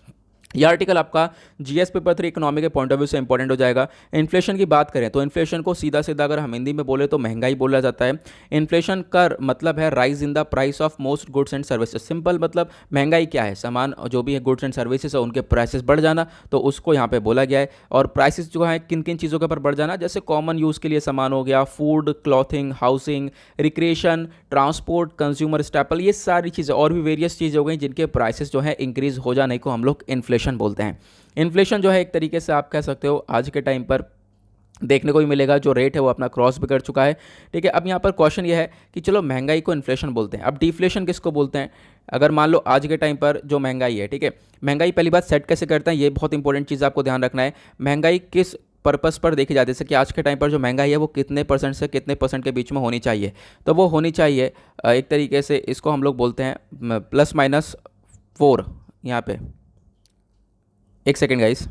यह आर्टिकल आपका जीएस पेपर 3 इकोनॉमी के पॉइंट ऑफ व्यू से इंपॉर्टेंट हो जाएगा। इन्फ्लेशन की बात करें तो इन्फ्लेशन को सीधा सीधा अगर हम हिंदी में बोले तो महंगाई बोला जाता है। इन्फ्लेशन का मतलब है rise in the price of most goods and services. Simple मतलब महंगाई क्या है, सामान जो भी है गुड्स एंड सर्विसेज है उनके प्राइसेस बढ़ जाना, तो उसको यहाँ पे बोला गया है। और प्राइसेस जो है किन किन चीज़ों के ऊपर बढ़ जाना, जैसे कॉमन यूज़ के लिए सामान हो गया, food, clothing, housing, recreation, transport, consumer staple, ये सारी चीज़ें और भी वेरियस चीज़ें हो गई जिनके प्राइसेस जो है इंक्रीज हो जाने को हम लोग इन्फ्लेशन बोलते हैं। इन्फ्लेशन जो है एक तरीके से आप कह सकते हो आज के टाइम पर देखने को भी मिलेगा, जो रेट है वो अपना क्रॉस भी कर चुका है। ठीक है, अब यहाँ पर क्वेश्चन ये है कि चलो महंगाई को इन्फ्लेशन बोलते हैं, अब डिफ्लेशन किसको बोलते हैं। अगर मान लो आज के टाइम पर जो महंगाई है, ठीक है, महंगाई पहली बात सेट कैसे करते हैं, ये बहुत इंपॉर्टेंट चीज़ आपको ध्यान रखना है। महंगाई किस पर्पस पर देखी जाती है, जैसे कि आज के टाइम पर जो महंगाई है वो कितने % से कितने % के बीच में होनी चाहिए। तो वो होनी चाहिए एक तरीके से, इसको हम लोग बोलते हैं +-4। यहाँ पे एक सेकेंड गाइस।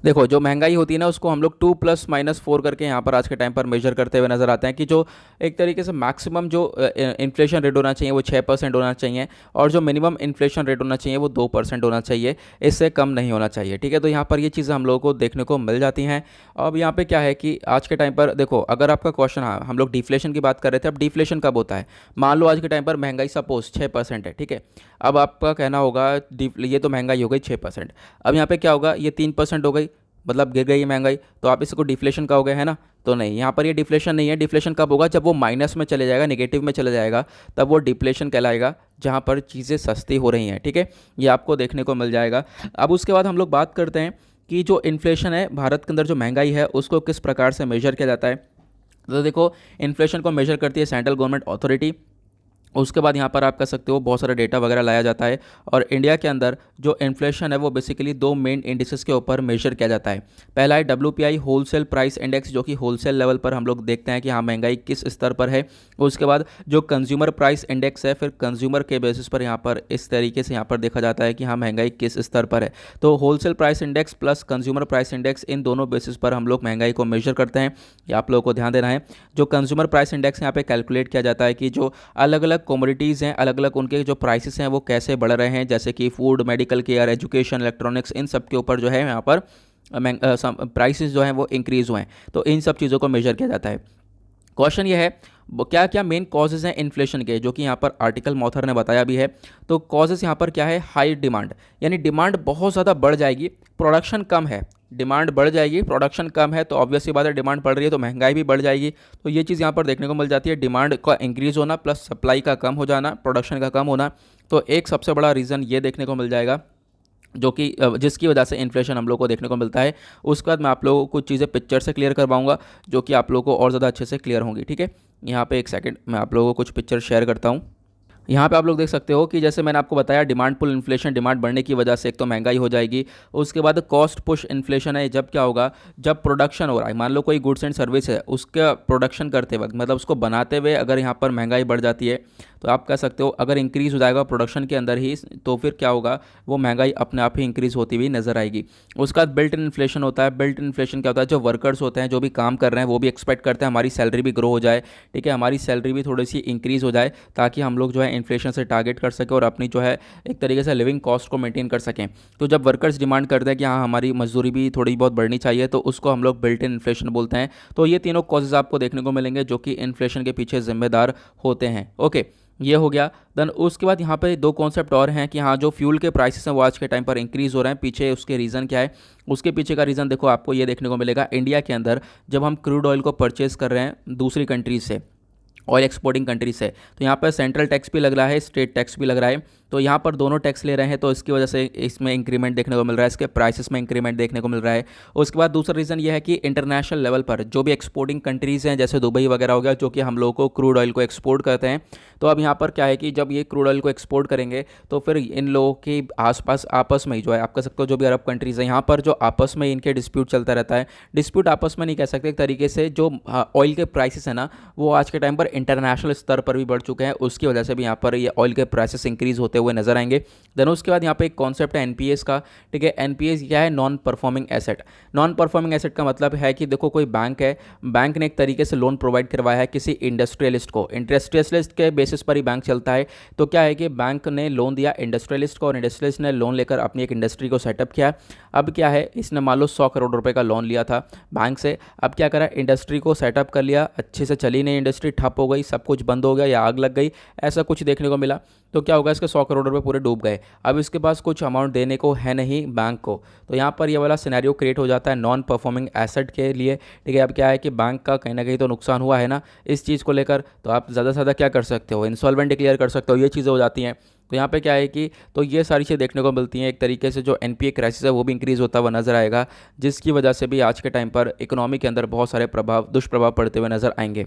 देखो जो महंगाई होती है ना उसको हम लोग 2 + - 4 करके यहाँ पर आज के टाइम पर मेजर करते हुए नज़र आते हैं कि जो एक तरीके से मैक्सिमम जो इन्फ्लेशन रेट होना चाहिए वो 6% होना चाहिए, और जो मिनिमम इन्फ्लेशन रेट होना चाहिए वो 2% होना चाहिए, इससे कम नहीं होना चाहिए। ठीक है, तो यहाँ पर ये चीज़ें हम लोगों को देखने को मिल जाती हैं। अब यहाँ पे क्या है कि आज के टाइम पर देखो, अगर आपका क्वेश्चन, हाँ हम लोग डिफ्लेशन की बात कर रहे थे, अब डिफ्लेशन कब होता है? मान लो आज के टाइम पर महंगाई सपोज 6% है, ठीक है। अब आपका कहना होगा ये तो महंगाई हो गई 6%, अब यहाँ पे क्या होगा, ये 3% हो गई, मतलब गिर गई है महंगाई, तो आप इसको डिफ्लेशन कहोगे, है ना? तो नहीं, यहाँ पर ये डिफ्लेशन नहीं है। डिफ्लेशन कब होगा? जब वो माइनस में चले जाएगा, नेगेटिव में चले जाएगा, तब वो डिफ्लेशन कहलाएगा, जहाँ पर चीज़ें सस्ती हो रही हैं। ठीक है, ये आपको देखने को मिल जाएगा। अब उसके बाद हम लोग बात करते हैं कि जो इन्फ्लेशन है भारत के अंदर, जो महंगाई है उसको किस प्रकार से मेजर किया जाता है। तो देखो, इन्फ्लेशन को मेजर करती है सेंट्रल गवर्नमेंट अथॉरिटी। उसके बाद यहाँ पर आप कह सकते हो बहुत सारा डेटा वगैरह लाया जाता है, और इंडिया के अंदर जो इन्फ्लेशन है वो बेसिकली दो मेन इंडिसेस के ऊपर मेजर किया जाता है। पहला है WPI होलसेल प्राइस इंडेक्स, जो कि होलसेल लेवल पर हम लोग देखते हैं कि हाँ महंगाई किस स्तर पर है। उसके बाद जो कंज्यूमर प्राइस इंडेक्स है, फिर कंज्यूमर के बेसिस पर यहाँ पर इस तरीके से यहाँ पर देखा जाता है कि हाँ महंगाई किस स्तर पर है। तो wholesale price index plus consumer price index, इन दोनों बेसिस पर हम लोग महंगाई को मेजर करते हैं, ये आप लोगों को ध्यान देना है। जो कंज्यूमर प्राइस इंडेक्स यहाँ पे कैलकुलेट किया जाता है कि जो अलग अलग कमोडिटीज़ हैं, अलग अलग उनके जो प्राइसेस हैं वो कैसे बढ़ रहे हैं, जैसे कि food, medical care, education, electronics, इन सब के ऊपर जो है यहाँ पर प्राइसेस जो हैं वो इंक्रीज़ हुए हैं। तो इन सब चीज़ों को मेजर किया जाता है। क्वेश्चन ये है, क्या क्या मेन कॉजेज़ हैं इन्फ्लेशन के, जो कि यहाँ पर आर्टिकल मॉथर ने बताया भी है। तो कॉजेज़ यहाँ पर क्या है? हाई डिमांड, यानी डिमांड बहुत ज़्यादा बढ़ जाएगी, प्रोडक्शन कम है। डिमांड बढ़ जाएगी, प्रोडक्शन कम है, तो ऑब्वियस सी बात है डिमांड बढ़ रही है तो महंगाई भी बढ़ जाएगी। तो ये चीज़ यहाँ पर देखने को मिल जाती है, डिमांड का इंक्रीज़ होना प्लस सप्लाई का कम हो जाना, प्रोडक्शन का कम होना। तो एक सबसे बड़ा रीज़न ये देखने को मिल जाएगा, जो कि जिसकी वजह से इन्फ्लेशन हम लोग को देखने को मिलता है। उसके बाद मैं आप लोगों को कुछ चीज़ें पिक्चर से क्लियर करवाऊंगा, जो कि आप लोगों को और ज़्यादा अच्छे से क्लियर होंगी। ठीक है, यहाँ पे एक सेकंड मैं आप लोगों को कुछ पिक्चर शेयर करता हूँ। यहाँ पे आप लोग देख सकते हो कि जैसे मैंने आपको बताया, डिमांड पुल इन्फ्लेशन, डिमांड बढ़ने की वजह से एक तो महंगाई हो जाएगी। उसके बाद कॉस्ट पुश इन्फ्लेशन है, जब क्या होगा, जब प्रोडक्शन हो रहा है, मान लो कोई गुड्स एंड सर्विस है, उसका प्रोडक्शन करते वक्त, मतलब उसको बनाते हुए अगर यहाँ पर महंगाई बढ़ जाती है, तो आप कह सकते हो अगर इंक्रीज़ हो जाएगा प्रोडक्शन के अंदर ही, तो फिर क्या होगा, वो महंगाई अपने आप ही इंक्रीज़ होती हुई नजर आएगी। उसके बाद बिल्ट इन इन्फ्लेशन होता है। बिल्ट इन इन्फ्लेशन क्या होता है? जो वर्कर्स होते हैं, जो भी काम कर रहे हैं, वो भी एक्सपेक्ट करते हैं हमारी सैलरी भी ग्रो हो जाए, ठीक है, हमारी सैलरी भी थोड़ी सी इंक्रीज़ हो जाए, ताकि हम लोग जो है इन्फ्लेशन से टारगेट कर सकें और अपनी जो है एक तरीके से लिविंग कॉस्ट को मेंटेन कर सकें। तो जब वर्कर्स डिमांड करते हैं कि हाँ हमारी मजदूरी भी थोड़ी बहुत बढ़नी चाहिए, तो उसको हम लोग बिल्ट इन इन्फ्लेशन बोलते हैं। तो ये तीनों कॉजेज आपको देखने को मिलेंगे जो कि इन्फ्लेशन के पीछे जिम्मेदार होते हैं। ओके, ये हो गया। देन उसके बाद यहाँ पे दो कॉन्सेप्ट और हैं कि हाँ जो फ्यूल के प्राइसेस हैं वो आज के टाइम पर इंक्रीज़ हो रहे हैं, पीछे उसके रीज़न क्या है? उसके पीछे का रीज़न देखो, आपको ये देखने को मिलेगा, इंडिया के अंदर जब हम क्रूड ऑयल को परचेज़ कर रहे हैं दूसरी कंट्रीज से, ऑयल एक्सपोर्टिंग कंट्री से, तो यहाँ पर सेंट्रल टैक्स भी लग रहा है, स्टेट टैक्स भी लग रहा है। तो यहाँ पर दोनों टैक्स ले रहे हैं, तो इसकी वजह से इसमें इंक्रीमेंट देखने को मिल रहा है, इसके प्राइसेस में इंक्रीमेंट देखने को मिल रहा है। उसके बाद दूसरा रीज़न ये है कि इंटरनेशनल लेवल पर जो भी एक्सपोर्टिंग कंट्रीज़ हैं, जैसे दुबई वगैरह हो गया, जो कि हम लोगों को क्रूड ऑयल को एक्सपोर्ट करते हैं, तो अब यहाँ पर क्या है कि जब ये क्रूड ऑयल को एक्सपोर्ट करेंगे, तो फिर इन लोगों के आसपास आपस में ही जो है, आप कह सकते हो जो भी अरब कंट्रीज़ हैं, यहाँ पर जो आपस में इनके डिस्प्यूट चलता रहता है। डिस्प्यूट आपस में नहीं कह सकते, एक तरीके से जो ऑयल के प्राइसेस है ना, वो आज के टाइम पर इंटरनेशनल स्तर पर भी बढ़ चुके हैं, उसकी वजह से भी यहाँ पर ये ऑयल के प्राइसेस इंक्रीज होते हुए नजर आएंगे। देन उसके बाद यहाँ पे एक कॉन्सेप्ट है एनपीएस का। ठीक है, एनपीएस क्या है? Non performing asset. Non performing asset का मतलब है कि देखो कोई बैंक है, बैंक ने एक तरीके से लोन प्रोवाइड करवाया है किसी इंडस्ट्रियलिस्ट को, इंडस्ट्रियलिस्ट के बेसिस पर ही बैंक चलता है। तो क्या है कि बैंक ने लोन दिया इंडस्ट्रियलिस्ट को, और इंडस्ट्रियलिस्ट ने लोन लेकर अपनी एक इंडस्ट्री को सेटअप किया। अब क्या है, इसने मान लो 100 करोड़ रुपए का लोन लिया था बैंक से। अब क्या करा, इंडस्ट्री को सेटअप कर लिया, अच्छे से चली नहीं इंडस्ट्री, ठप हो गई, सब कुछ बंद हो गया या आग लग गई, ऐसा कुछ देखने को मिला। तो क्या होगा, इसके 100 करोड़ रुपए पूरे डूब गए। अब इसके पास कुछ अमाउंट देने को है नहीं बैंक को, तो यहाँ पर ये वाला सिनेरियो क्रिएट हो जाता है नॉन परफॉर्मिंग एसेट के लिए। ठीक है, अब क्या है कि बैंक का कहीं ना कहीं तो नुकसान हुआ है ना इस चीज़ को लेकर, तो आप ज़्यादा से ज़्यादा क्या कर सकते हो, इंसॉल्वेंट डिक्लेयर कर सकते हो, ये चीज़ें हो जाती हैं। तो यहाँ पे क्या है कि तो ये सारी चीज़ें देखने को मिलती हैं, एक तरीके से जो एनपीए क्राइसिस है वो भी इंक्रीज़ होता हुआ नजर आएगा, जिसकी वजह से भी आज के टाइम पर इकोनॉमी के अंदर बहुत सारे प्रभाव, दुष्प्रभाव पड़ते हुए नजर आएंगे।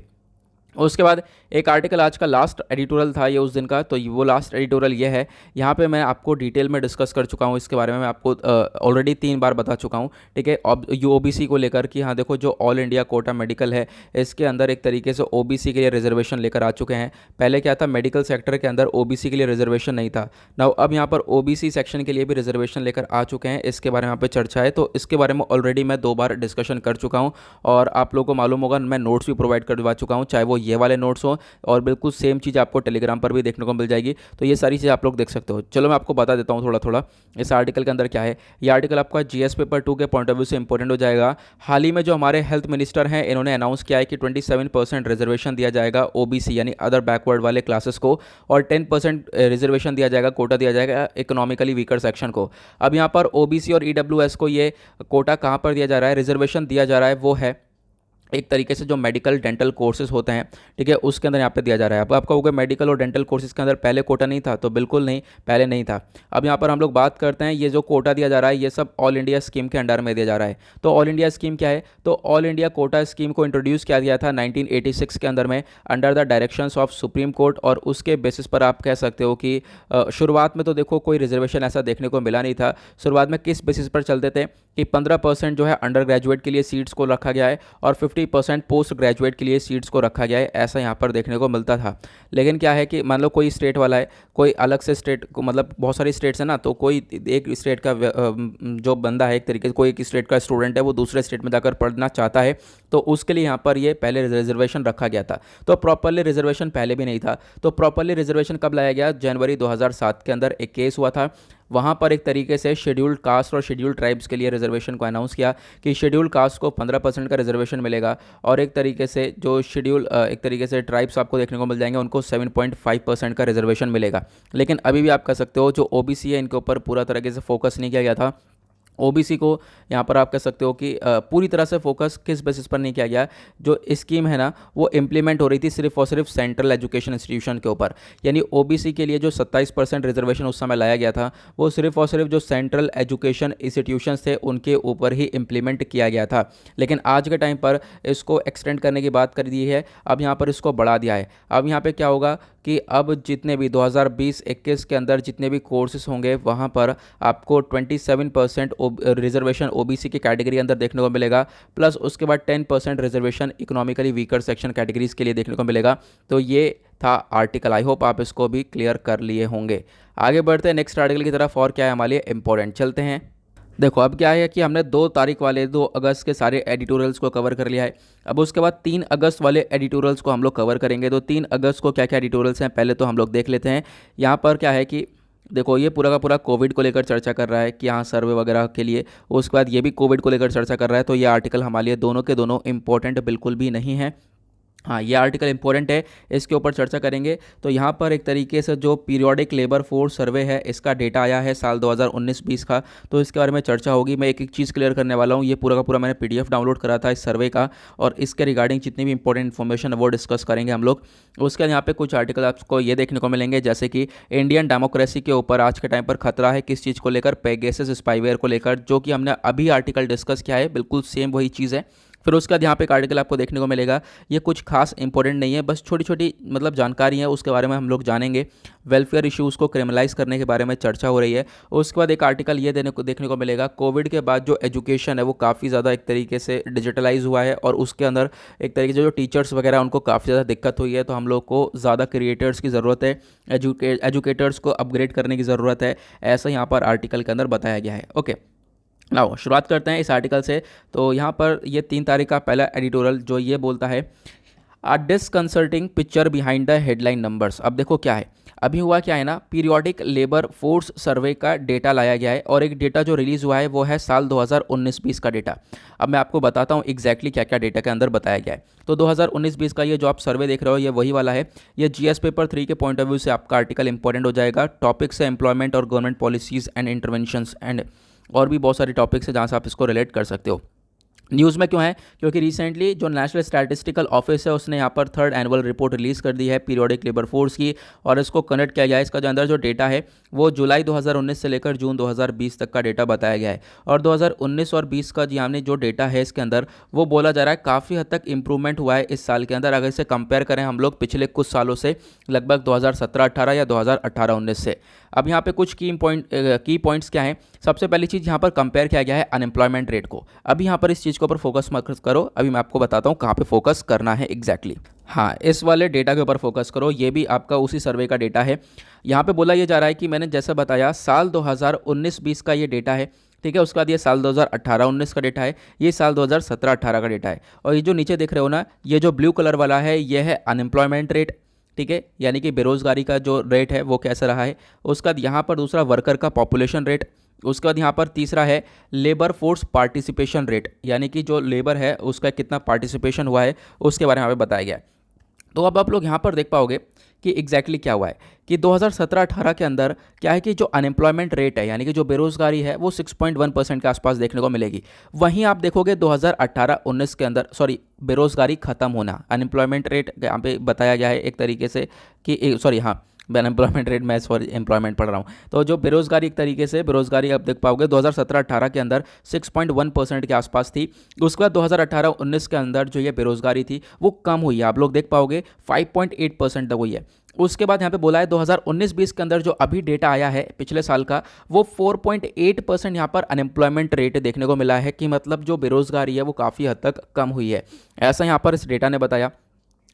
उसके बाद एक आर्टिकल आज का लास्ट एडिटोरियल था ये उस दिन का, तो वो लास्ट एडिटोरियल ये है। यहाँ पे मैं आपको डिटेल में डिस्कस कर चुका हूँ इसके बारे में, मैं आपको ऑलरेडी 3 बार बता चुका हूँ, ठीक है। अब यू ओबीसी को लेकर कि हाँ देखो, जो ऑल इंडिया कोटा मेडिकल है इसके अंदर एक तरीके से ओबीसी के लिए रिजर्वेशन लेकर आ चुके हैं। पहले क्या था, मेडिकल सेक्टर के अंदर ओबीसी के लिए रिजर्वेशन नहीं था ना, अब यहाँ पर ओबीसी सेक्शन के लिए भी रिजर्वेशन लेकर आ चुके हैं। इसके बारे में यहाँ पे चर्चा है, तो इसके बारे में ऑलरेडी मैं 2 बार डिस्कशन कर चुका हूँ और आप लोगों को मालूम होगा, मैं नोट्स भी प्रोवाइड करवा चुका हूँ, चाहे वो ये वाले नोट्स हो, और बिल्कुल सेम चीज़ आपको टेलीग्राम पर भी देखने को मिल जाएगी। तो ये सारी चीज़ आप लोग देख सकते हो। चलो मैं आपको बता देता हूँ थोड़ा थोड़ा इस आर्टिकल के अंदर क्या है। ये आर्टिकल आपका जीएस पेपर 2 के पॉइंट ऑफ व्यू से इंपॉर्टेंट हो जाएगा। हाल ही में जो हमारे हेल्थ मिनिस्टर हैं, इन्होंने अनाउंस किया है कि 27% रिजर्वेशन दिया जाएगा ओबीसी यानी अदर बैकवर्ड वाले क्लासेस को, और 10% रिजर्वेशन दिया जाएगा, कोटा दिया जाएगा इकोनॉमिकली वीकर सेक्शन को। अब यहाँ पर ओबीसी और ईडब्ल्यूएस को ये कोटा कहाँ पर दिया जा रहा है, रिजर्वेशन दिया जा रहा है, वो है एक तरीके से जो मेडिकल डेंटल कोर्सेज होते हैं, ठीक है, उसके अंदर यहाँ पे दिया जा रहा है। अब आपका होगा मेडिकल और डेंटल कोर्सेज के अंदर पहले कोटा नहीं था, तो बिल्कुल नहीं, पहले नहीं था। अब यहाँ पर हम लोग बात करते हैं, ये जो कोटा दिया जा रहा है ये सब ऑल इंडिया स्कीम के अंडर में दिया जा रहा है। तो ऑल इंडिया स्कीम क्या है, तो ऑल इंडिया कोटा स्कीम को इंट्रोड्यूस किया गया था 1986 के अंदर में under the directions of supreme court, और उसके बेसिस पर आप कह सकते हो कि शुरुआत में तो देखो कोई रिजर्वेशन ऐसा देखने को मिला नहीं था। शुरुआत में किस बेसिस पर चलते थे कि 15% जो है अंडर ग्रेजुएट के लिए सीट्स को रखा गया है और 50% पोस्ट ग्रेजुएट के लिए सीट्स को रखा गया है, ऐसा यहाँ पर देखने को मिलता था। लेकिन क्या है कि मान लो कोई स्टेट वाला है, कोई अलग से स्टेट को, मतलब बहुत सारी स्टेट्स है ना, तो कोई एक स्टेट का जो बंदा है, एक तरीके से कोई एक स्टेट का स्टूडेंट है, वो दूसरे स्टेट में जाकर पढ़ना चाहता है, तो उसके लिए यहाँ पर ये पहले रिजर्वेशन रखा गया था। तो प्रॉपरली रिजर्वेशन पहले भी नहीं था। तो प्रॉपरली रिजर्वेशन कब लाया गया, जनवरी 2007 के अंदर एक केस हुआ था। वहाँ पर एक तरीके से शेड्यूल्ड कास्ट और शेड्यूल्ड ट्राइब्स के लिए रिजर्वेशन को अनाउंस किया कि शेड्यूल्ड कास्ट को 15% का रिजर्वेशन मिलेगा, और एक तरीके से जो शेड्यूल एक तरीके से ट्राइब्स आपको देखने को मिल जाएंगे, उनको 7.5% का रिजर्वेशन मिलेगा। लेकिन अभी भी आप कह सकते हो जो ओबीसी है, इनके ऊपर पूरा तरीके से फोकस नहीं किया गया था। ओबीसी को यहाँ पर आप कह सकते हो कि पूरी तरह से फोकस किस बेसिस पर नहीं किया गया, जो स्कीम है ना वो इम्प्लीमेंट हो रही थी सिर्फ और सिर्फ सेंट्रल एजुकेशन इंस्टीट्यूशन के ऊपर। यानी ओबीसी के लिए जो 27% रिजर्वेशन उस समय लाया गया था, वो सिर्फ और सिर्फ जो सेंट्रल एजुकेशन इंस्टीट्यूशन थे उनके ऊपर ही इम्प्लीमेंट किया गया था। लेकिन आज के टाइम पर इसको एक्सटेंड करने की बात कर दी है, अब यहाँ पर इसको बढ़ा दिया है। अब यहाँ पर क्या होगा कि अब जितने भी 2020-21 के अंदर जितने भी कोर्सेज होंगे, वहाँ पर आपको 27% रिजर्वेशन ओबीसी की कैटेगरी अंदर देखने को मिलेगा, प्लस उसके बाद 10% reservation economically weaker section categories के लिए देखने को मिलेगा। तो ये था आर्टिकल, आई होप आप इसको भी क्लियर कर लिए होंगे। आगे बढ़ते हैं नेक्स्ट आर्टिकल की तरफ, और क्या है हमारे लिए इंपॉर्टेंट, चलते हैं। देखो अब क्या है कि हमने 2 तारीख वाले 2 अगस्त के सारे एडिटोरियल्स को कवर कर लिया है। अब उसके बाद 3 अगस्त वाले एडिटोरियल्स को हम लोग कवर करेंगे। तो 3 अगस्त को क्या क्या एडिटोरियल्स हैं पहले तो हम लोग देख लेते हैं। यहाँ पर क्या है कि देखो ये पूरा का पूरा कोविड को लेकर चर्चा कर रहा है कि यहाँ सर्वे वगैरह के लिए, उसके बाद ये भी कोविड को लेकर चर्चा कर रहा है। तो ये आर्टिकल हमारे लिए दोनों के दोनों इंपॉर्टेंट बिल्कुल भी नहीं है। हाँ, ये आर्टिकल इंपॉर्टेंट है, इसके ऊपर चर्चा करेंगे। तो यहाँ पर एक तरीके से जो पीरियोडिक लेबर फोर्स सर्वे है, इसका डेटा आया है साल 2019-20 का, तो इसके बारे में चर्चा होगी। मैं एक एक चीज़ क्लियर करने वाला हूँ। ये पूरा का पूरा मैंने पीडीएफ डाउनलोड करा था इस सर्वे का, और इसके रिगार्डिंग जितनी भी इंपॉर्टेंट इन्फॉर्मेशन है वो डिस्कस करेंगे हम लोग। उसके बाद यहाँ पे कुछ आर्टिकल आपको ये देखने को मिलेंगे, जैसे कि इंडियन डेमोक्रेसी के ऊपर आज के टाइम पर खतरा है, किस चीज़ को लेकर, पेगासस स्पाईवेयर को लेकर, जो कि हमने अभी आर्टिकल डिस्कस किया है, बिल्कुल सेम वही चीज़ है। फिर उसके बाद यहाँ पे एक आर्टिकल आपको देखने को मिलेगा, ये कुछ खास इंपॉर्टेंट नहीं है, बस छोटी छोटी मतलब जानकारी है, उसके बारे में हम लोग जानेंगे। वेलफेयर इश्यूज़ को क्रिमिनलाइज करने के बारे में चर्चा हो रही है। उसके बाद एक आर्टिकल ये देखने को मिलेगा, कोविड के बाद जो एजुकेशन है वो काफ़ी ज़्यादा एक तरीके से डिजिटलाइज हुआ है, और उसके अंदर एक तरीके से जो टीचर्स वगैरह उनको काफ़ी ज़्यादा दिक्कत हुई है। तो हम लोग को ज़्यादा क्रिएटर्स की ज़रूरत है, एजुकेटर्स को अपग्रेड करने की ज़रूरत है, ऐसा यहाँ पर आर्टिकल के अंदर बताया गया है। ओके, आओ शुरुआत करते हैं इस आर्टिकल से। तो यहाँ पर ये 3 तारीख का पहला एडिटोरियल जो ये बोलता है, a disconcerting picture behind the headline numbers. अब देखो क्या है, अभी हुआ क्या है ना, पीरियोडिक लेबर फोर्स सर्वे का डेटा लाया गया है, और एक डेटा जो रिलीज़ हुआ है वो है साल 2019-20 का डेटा। अब मैं आपको बताता हूँ एग्जैक्टली क्या क्या डेटा के अंदर बताया गया है। तो 2019-20 का ये जो आप सर्वे देख रहे हो ये वही वाला है। ये जीएस पेपर 3 के पॉइंट ऑफ व्यू से आपका आर्टिकल इंपॉर्टेंट हो जाएगा। टॉपिक्स है एम्प्लॉयमेंट और government policies and interventions, and और भी बहुत सारे टॉपिक्स हैं जहाँ से आप इसको रिलेट कर सकते हो। न्यूज़ में क्यों है? क्योंकि रिसेंटली जो नेशनल स्टैटिस्टिकल ऑफिस है उसने यहाँ पर थर्ड एनुअल रिपोर्ट रिलीज़ कर दी है पीरियोडिक लेबर फोर्स की, और इसको कनेक्ट किया गया है। इसका जो अंदर जो डेटा है वो जुलाई 2019 से लेकर जून 2020 तक का डेटा बताया गया है। और 2019 और 20 का जी हमने जो डेटा है इसके अंदर वो बोला जा रहा है काफ़ी हद तक इंप्रूवमेंट हुआ है इस साल के अंदर, अगर इसे कंपेयर करें हम लोग पिछले कुछ सालों से, लगभग 2017-18 या 2018-19 से। अब यहाँ पे कुछ की पॉइंट्स क्या हैं? सबसे पहली चीज़ यहाँ पर कंपेयर किया गया है अनएम्प्लॉयमेंट रेट को। अभी यहाँ पर इस चीज़ के ऊपर फोकस मत करो, अभी मैं आपको बताता हूँ कहाँ पे फोकस करना है एग्जैक्टली। हाँ, इस वाले डेटा के ऊपर फोकस करो, ये भी आपका उसी सर्वे का डेटा है। यहाँ पे बोला ये जा रहा है कि मैंने जैसा बताया साल 2019-20 का ये डेटा है, ठीक है। उसके बाद ये साल 2018-19 का डेटा है, ये साल 2017-18 का डेटा है। और ये जो नीचे देख रहे हो ना, ये जो ब्लू कलर वाला है ये है अनएम्प्लॉयमेंट रेट, ठीक है, यानी कि बेरोज़गारी का जो रेट है वो कैसा रहा है। उसके बाद यहाँ पर दूसरा वर्कर का पॉपुलेशन रेट, उसके बाद यहाँ पर तीसरा है लेबर फोर्स पार्टिसिपेशन रेट, यानी कि जो लेबर है उसका कितना पार्टिसिपेशन हुआ है उसके बारे में यहाँ पे बताया गया है। तो अब आप लोग यहाँ पर देख पाओगे कि एग्जैक्टली क्या हुआ है कि 2017-18 के अंदर क्या है कि जो अनएम्प्लॉयमेंट रेट है यानी कि जो बेरोज़गारी है वो 6.1% के आसपास देखने को मिलेगी। वहीं आप देखोगे 2018-19 के अंदर, सॉरी, बेरोज़गारी ख़त्म होना, अनएम्प्लॉयमेंट रेट यहाँ पे बताया गया है एक तरीके से कि सॉरी, हाँ, अनएम्प्लॉयमेंट रेट, मैं सॉरी एम्प्लॉयमेंट पढ़ रहा हूँ। तो जो बेरोज़गारी एक तरीके से बेरोज़गारी आप देख पाओगे 2017-18 के अंदर 6.1% के आसपास थी। उसके बाद 2018-19 के अंदर जो ये बेरोज़गारी थी वो कम हुई है, आप लोग देख पाओगे 5.8% तक हुई है। उसके बाद यहाँ पे बोला है 2019-20 के अंदर जो अभी डेटा आया है पिछले साल का वो 4.8% यहाँ पर अनएम्प्लॉयमेंट रेट देखने को मिला है, कि मतलब जो बेरोज़गारी है वो काफ़ी हद तक कम हुई है, ऐसा यहाँ पर इस डेटा ने बताया।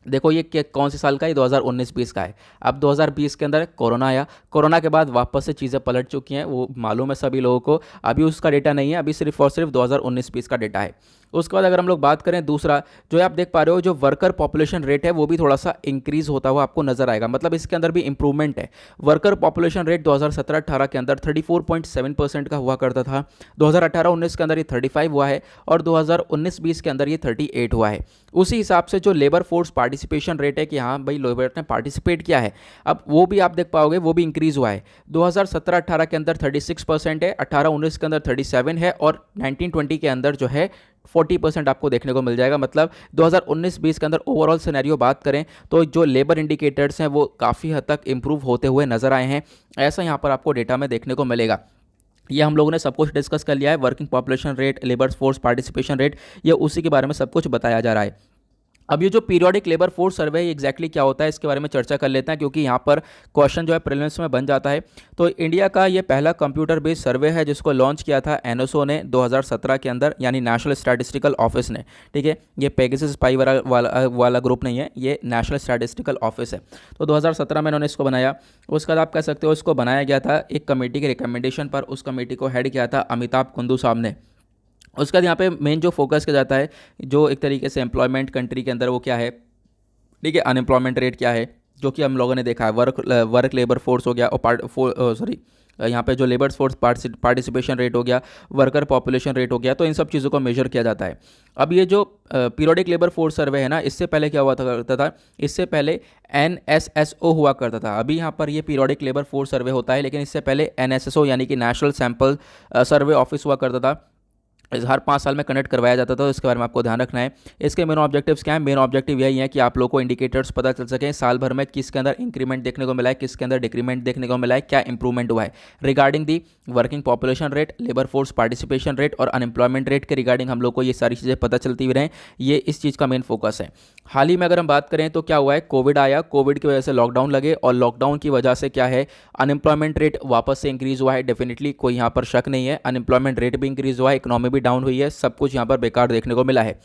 देखो ये कौन से साल का है? 2019-20 का है। अब 2020 के अंदर कोरोना आया, कोरोना के बाद वापस से चीज़ें पलट चुकी हैं, वो मालूम है सभी लोगों को। अभी उसका डेटा नहीं है, अभी सिर्फ और सिर्फ 2019-20 का डेटा है। उसके बाद अगर हम लोग बात करें दूसरा, जो आप देख पा रहे हो जो वर्कर पॉपुलेशन रेट है वो भी थोड़ा सा इंक्रीज होता हुआ आपको नजर आएगा, मतलब इसके अंदर भी इंप्रूवमेंट है। वर्कर पॉपुलेशन रेट 2017-18 के अंदर 34.7% का हुआ करता था, 2018-19 के अंदर ये 35 हुआ है, और 2019-20 के अंदर ये 38 हुआ है। उसी हिसाब से जो लेबर फोर्स पार्टिसिपेशन रेट है कि हाँ भाई लेबर ने पार्टिसिपेट किया है, अब वो भी आप देख पाओगे वो भी इंक्रीज हुआ है। 2017-18 के अंदर 36% है, 18-19 के अंदर 37 है, और 19-20 के अंदर जो है 40% आपको देखने को मिल जाएगा। मतलब 2019-20 के अंदर ओवरऑल सिनेरियो बात करें तो जो लेबर इंडिकेटर्स हैं वो काफ़ी हद तक इंप्रूव होते हुए नजर आए हैं, ऐसा यहाँ पर आपको डेटा में देखने को मिलेगा। ये हम लोगों ने सब कुछ डिस्कस कर लिया है, working population rate, labour force participation rate, ये उसी के बारे में सब कुछ बताया जा रहा है। अब ये जो periodic labour force survey exactly क्या होता है इसके बारे में चर्चा कर लेते हैं, क्योंकि यहाँ पर क्वेश्चन जो है प्रीलिम्स में बन जाता है। तो इंडिया का ये पहला कंप्यूटर बेस्ड सर्वे है जिसको लॉन्च किया था एनएसओ ने 2017 के अंदर, यानी नेशनल स्टैटिस्टिकल ऑफिस ने, ठीक है। ये पेगासस स्पाई वाला ग्रुप नहीं है, ये नेशनल स्टैटिस्टिकल ऑफिस है। तो 2017 में इन्होंने इसको बनाया। उसके बाद आप कह सकते हो इसको बनाया गया था एक कमेटी के रिकमेंडेशन पर, उस कमेटी को हेड किया था अमिताभ कुंदू साहब ने। उसके बाद यहाँ पे मेन जो फोकस किया जाता है, जो एक तरीके से एम्प्लॉयमेंट कंट्री के अंदर वो क्या है, ठीक है, अनएम्प्लॉयमेंट रेट क्या है, जो कि हम लोगों ने देखा है, वर्क लेबर फोर्स हो गया, और सॉरी यहाँ पे जो लेबर फोर्स पार्टिसिपेशन रेट हो गया, वर्कर पॉपुलेशन रेट हो गया, तो इन सब चीज़ों को मेजर किया जाता है। अब ये जो पीरियोडिक लेबर फोर्स सर्वे है ना, इससे पहले क्या हुआ करता था, इससे पहले NSSO हुआ करता था। अभी यहाँ पर ये पीरियोडिक लेबर फोर्स सर्वे होता है, लेकिन इससे पहले NSSO यानी कि नेशनल सैंपल सर्वे ऑफिस हुआ करता था, हर 5 साल में कनेक्ट करवाया जाता था। तो इसके बारे में आपको ध्यान रखना है। इसके मेन ऑब्जेक्टिव्स क्या है? मेन ऑब्जेक्टिव यही है कि आप लोगों को इंडिकेटर्स पता चल सके साल भर में किसके अंदर इंक्रीमेंट देखने को मिला है, किसके अंदर डिक्रीमेंट देखने को मिला है, क्या इंप्रूवमेंट हुआ है regarding the working population rate, labour force participation rate और अनएम्प्लॉयमेंट रेट के रिगार्डिंग हम लोग को ये सारी चीज़ें पता चलती हुई रहें। ये इस चीज़ का मेन फोकस है। हाल ही में अगर हम बात करें तो क्या हुआ है, कोविड आया, कोविड की वजह से लॉकडाउन लगे, और लॉकडाउन की वजह से क्या है, अनएम्प्लॉयमेंट रेट वापस से इंक्रीज़ हुआ है। डेफिनेटली कोई यहाँ पर शक नहीं है, अनएम्प्लॉयमेंट रेट भी इंक्रीज़ हुआ है, इकोनॉमी भी डाउन हुई है, सब कुछ यहाँ पर बेकार देखने को मिला है।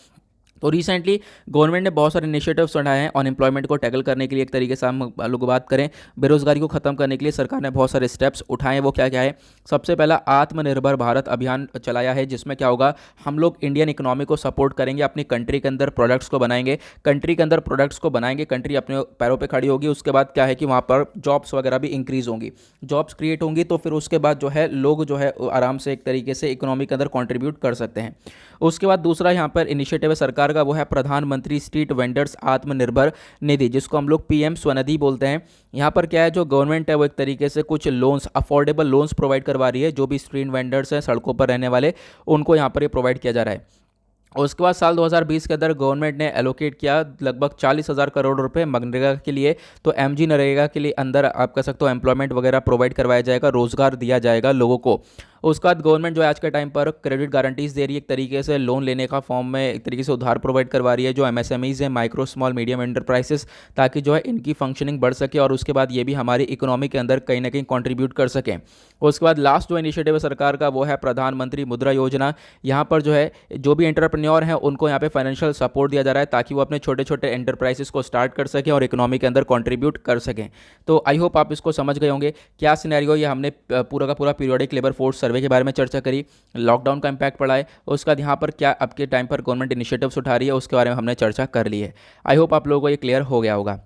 तो रिसेंटली गवर्नमेंट ने बहुत सारे इनिशिएटिव्स उठाए हैं अनएम्प्लॉयमेंट को टैकल करने के लिए। एक तरीके से हम लोग बात करें बेरोजगारी को खत्म करने के लिए सरकार ने बहुत सारे स्टेप्स उठाए हैं। वो क्या क्या है? सबसे पहला आत्मनिर्भर भारत अभियान चलाया है, जिसमें क्या होगा, हम लोग इंडियन इकोनॉमी को सपोर्ट करेंगे, अपनी कंट्री के अंदर प्रोडक्ट्स को बनाएंगे, कंट्री के अंदर प्रोडक्ट्स को बनाएंगे, कंट्री अपने पैरों पर खड़ी होगी। उसके बाद क्या है कि वहाँ पर जॉब्स वगैरह भी इंक्रीज होंगी, जॉब्स क्रिएट होंगी, तो फिर उसके बाद जो है लोग जो है आराम से एक तरीके से इकोनॉमी के अंदर कॉन्ट्रीब्यूट कर सकते हैं। उसके बाद दूसरा यहाँ पर इनिशिएटिव है सरकार का, वो है प्रधानमंत्री स्ट्रीट वेंडर्स आत्मनिर्भर निधि, जिसको हम लोग PM स्वनिधि बोलते हैं। यहाँ पर क्या है, जो गवर्नमेंट है वो एक तरीके से कुछ लोन्स, अफोर्डेबल लोन्स प्रोवाइड करवा रही है, जो भी स्ट्रीट वेंडर्स हैं, सड़कों पर रहने वाले, उनको यहाँ पर ये प्रोवाइड किया जा रहा है। उसके बाद साल 2020 के अंदर गवर्नमेंट ने एलोकेट किया लगभग 40,000 करोड़ रुपए मनरेगा के लिए। तो एमजी नरेगा के लिए अंदर आप कह सकते हो एम्प्लॉयमेंट वगैरह प्रोवाइड करवाया जाएगा, रोजगार दिया जाएगा लोगों को। उसके बाद गवर्नमेंट जो है आज के टाइम पर क्रेडिट गारंटीज दे रही है, एक तरीके से लोन लेने का फॉर्म में एक तरीके से उधार प्रोवाइड करवा रही है जो एमएसएमईज है, माइक्रो स्मॉल मीडियम एंटरप्राइजेस, ताकि जो है इनकी फंक्शनिंग बढ़ सके और उसके बाद ये भी हमारी इकोनॉमी के अंदर कहीं ना कहीं कंट्रीब्यूट कर सकें। उसके बाद लास्ट जो इनिशिएटिव है सरकार का वो है प्रधानमंत्री मुद्रा योजना। यहाँ पर जो है जो भी एंटरप्रेन्योर हैं उनको यहाँ पे फाइनेंशियल सपोर्ट दिया जा रहा है ताकि वो अपने छोटे छोटे एंटरप्राइजेस को स्टार्ट कर सकें और इकोनॉमी के अंदर कंट्रीब्यूट कर सकें। तो आई होप आप इसको समझ गए होंगे क्या सिनेरियो। ये हमने पूरा का पूरा पीरियोडिक लेबर फोर्स सर्वे के बारे में चर्चा करी, लॉकडाउन का इम्पैक्ट पड़ा है, उसके बाद यहाँ पर क्या अब के टाइम पर गवर्नमेंट इनिशिएटिव्स उठा रही है उसके बारे में हमने चर्चा कर ली है। आई होप आप लोगों को ये क्लियर हो गया होगा।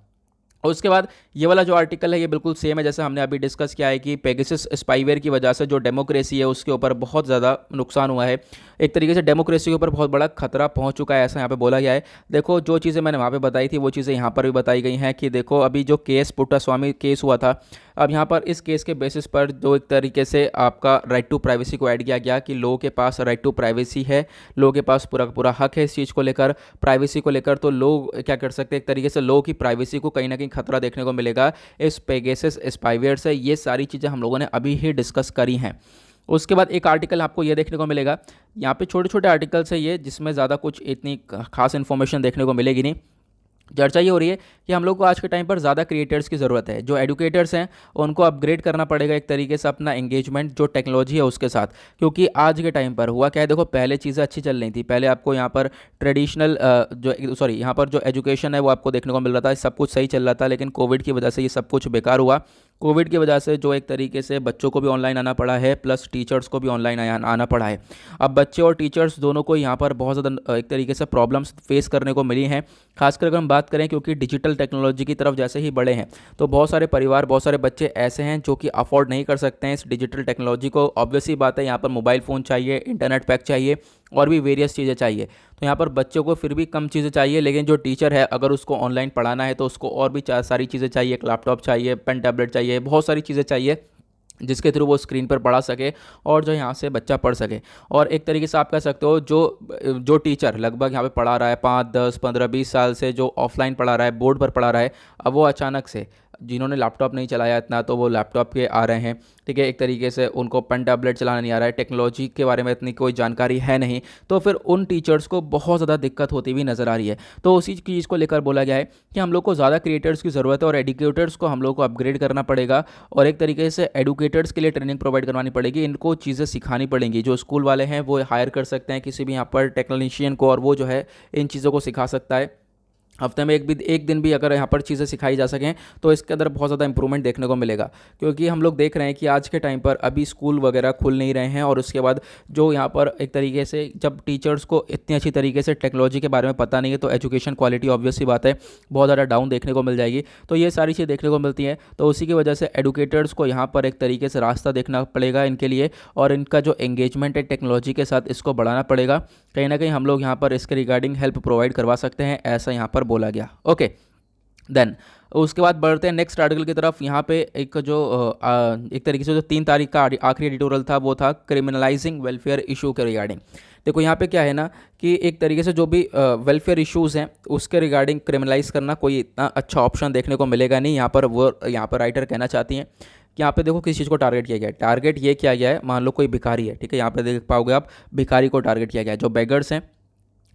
और उसके बाद ये वाला जो आर्टिकल है ये बिल्कुल सेम है जैसे हमने अभी डिस्कस किया है कि पेगासस स्पाईवेयर की वजह से जो डेमोक्रेसी है उसके ऊपर बहुत ज़्यादा नुकसान हुआ है। एक तरीके से डेमोक्रेसी के ऊपर बहुत बड़ा खतरा पहुंच चुका है, ऐसा यहाँ पे बोला गया है। देखो जो चीज़ें मैंने वहाँ पे बताई थी वो चीज़ें यहाँ पर भी बताई गई हैं कि देखो अभी जो केस पुट्टास्वामी केस हुआ था, अब यहाँ पर इस केस के बेसिस पर जो एक तरीके से आपका राइट टू प्राइवेसी को ऐड किया गया कि लोगों के पास राइट टू प्राइवेसी है, लोगों के पास पूरा पूरा हक है इस चीज़ को लेकर, प्राइवेसी को लेकर। तो लोग क्या कर सकते हैं, एक तरीके से लोगों की प्राइवेसी को कहीं ना कहीं खतरा देखने को मिलेगा इस पेगासस स्पाईवेयर से। ये सारी चीज़ें हम लोगों ने अभी ही डिस्कस करी हैं। उसके बाद एक आर्टिकल आपको ये देखने को मिलेगा, यहाँ पे छोटे छोटे आर्टिकल्स है ये जिसमें ज़्यादा कुछ इतनी खास इन्फॉर्मेशन देखने को मिलेगी नहीं। चर्चा ये हो रही है कि हम लोग को आज के टाइम पर ज़्यादा क्रिएटर्स की ज़रूरत है। जो एडुकेटर्स हैं उनको अपग्रेड करना पड़ेगा एक तरीके से अपना एंगेजमेंट जो टेक्नोलॉजी है उसके साथ, क्योंकि आज के टाइम पर हुआ क्या है, देखो पहले चीज़ें अच्छी चल रही थी। पहले आपको यहाँ पर ट्रेडिशनल यहाँ पर जो एजुकेशन है वो आपको देखने को मिल रहा था, सब कुछ सही चल रहा था। लेकिन कोविड की वजह से ये सब कुछ बेकार हुआ। कोविड की वजह से जो एक तरीके से बच्चों को भी ऑनलाइन आना पड़ा है प्लस टीचर्स को भी ऑनलाइन आना पड़ा है। अब बच्चे और टीचर्स दोनों को यहाँ पर बहुत ज़्यादा एक तरीके से प्रॉब्लम्स फेस करने को मिली हैं। खासकर अगर हम बात करें क्योंकि डिजिटल टेक्नोलॉजी की तरफ जैसे ही बढ़े हैं तो बहुत सारे परिवार बहुत सारे बच्चे ऐसे हैं जो कि अफोर्ड नहीं कर सकते हैं इस डिजिटल टेक्नोलॉजी को। ऑब्वियस ही बात है यहाँ पर मोबाइल फ़ोन चाहिए, इंटरनेट पैक चाहिए और भी वेरियस चीज़ें चाहिए। तो यहाँ पर बच्चों को फिर भी कम चीज़ें चाहिए, लेकिन जो टीचर है अगर उसको ऑनलाइन पढ़ाना है तो उसको और भी सारी चीज़ें चाहिए, एक लैपटॉप चाहिए, पेन टैबलेट चाहिए, बहुत सारी चीज़ें चाहिए जिसके थ्रू वो स्क्रीन पर पढ़ा सके और जो यहाँ से बच्चा पढ़ सके। और एक तरीके से आप कह सकते हो जो टीचर लगभग यहाँ पे पढ़ा रहा है 5, 10, 15, 20 साल से, जो ऑफलाइन पढ़ा रहा है, बोर्ड पर पढ़ा रहा है, अब वो अचानक से जिन्होंने लैपटॉप नहीं चलाया इतना तो वो लैपटॉप के आ रहे हैं। ठीक है, एक तरीके से उनको पेन टैबलेट चलाना नहीं आ रहा है, टेक्नोलॉजी के बारे में इतनी कोई जानकारी है नहीं, तो फिर उन टीचर्स को बहुत ज़्यादा दिक्कत होती हुई नज़र आ रही है। तो उसी चीज़ को लेकर बोला गया है कि हम लोग को ज़्यादा क्रिएटर्स की ज़रूरत है और एडुकेटर्स को हम लोग को अपग्रेड करना पड़ेगा और एक तरीके से एडुकेटर्स के लिए ट्रेनिंग प्रोवाइड करवानी पड़ेगी। इनको चीज़ें सिखानी पड़ेंगी। जो स्कूल वाले हैं वो हायर कर सकते हैं किसी भी यहाँ पर टेक्नीशियन को और वो जो है इन चीज़ों को सिखा सकता है। हफ्ते में एक दिन भी अगर यहाँ पर चीज़ें सिखाई जा सकें तो इसके अंदर बहुत ज़्यादा इंप्रूवमेंट देखने को मिलेगा। क्योंकि हम लोग देख रहे हैं कि आज के टाइम पर अभी स्कूल वगैरह खुल नहीं रहे हैं और उसके बाद जो यहाँ पर एक तरीके से जब टीचर्स को इतनी अच्छी तरीके से टेक्नोलॉजी के बारे में पता नहीं है तो एजुकेशन क्वालिटी ऑब्वियस सी बात है बहुत ज़्यादा डाउन देखने को मिल जाएगी। तो ये सारी चीज़ें देखने को मिलती हैं, तो उसी की वजह से एडुकेटर्स को यहाँ पर एक तरीके से रास्ता देखना पड़ेगा इनके लिए और इनका जो एंगेजमेंट है टेक्नोलॉजी के साथ इसको बढ़ाना पड़ेगा। कहीं ना कहीं हम लोग यहाँ पर इसके रिगार्डिंग हेल्प प्रोवाइड करवा सकते हैं, ऐसा यहाँ पर बोला गया। ओके, देन उसके बाद बढ़ते हैं नेक्स्ट आर्टिकल की तरफ। यहाँ पे एक जो एक तरीके से जो 3 तारीख का आखिरी एडिटोरियल था वो था क्रिमिनलाइजिंग वेलफेयर इशू के रिगार्डिंग। देखो यहाँ पे क्या है ना कि एक तरीके से जो भी वेलफेयर इश्यूज़ हैं उसके रिगार्डिंग क्रिमिनलाइज करना कोई इतना अच्छा ऑप्शन देखने को मिलेगा नहीं। यहाँ पर राइटर कहना चाहती हैं कि यहाँ पे देखो किस चीज़ को टारगेट किया गया है। टारगेट ये किया गया है, मान लो कोई भिखारी है, ठीक है, यहाँ पे देख पाओगे आप भिखारी को टारगेट किया गया है। जो बेगर्स हैं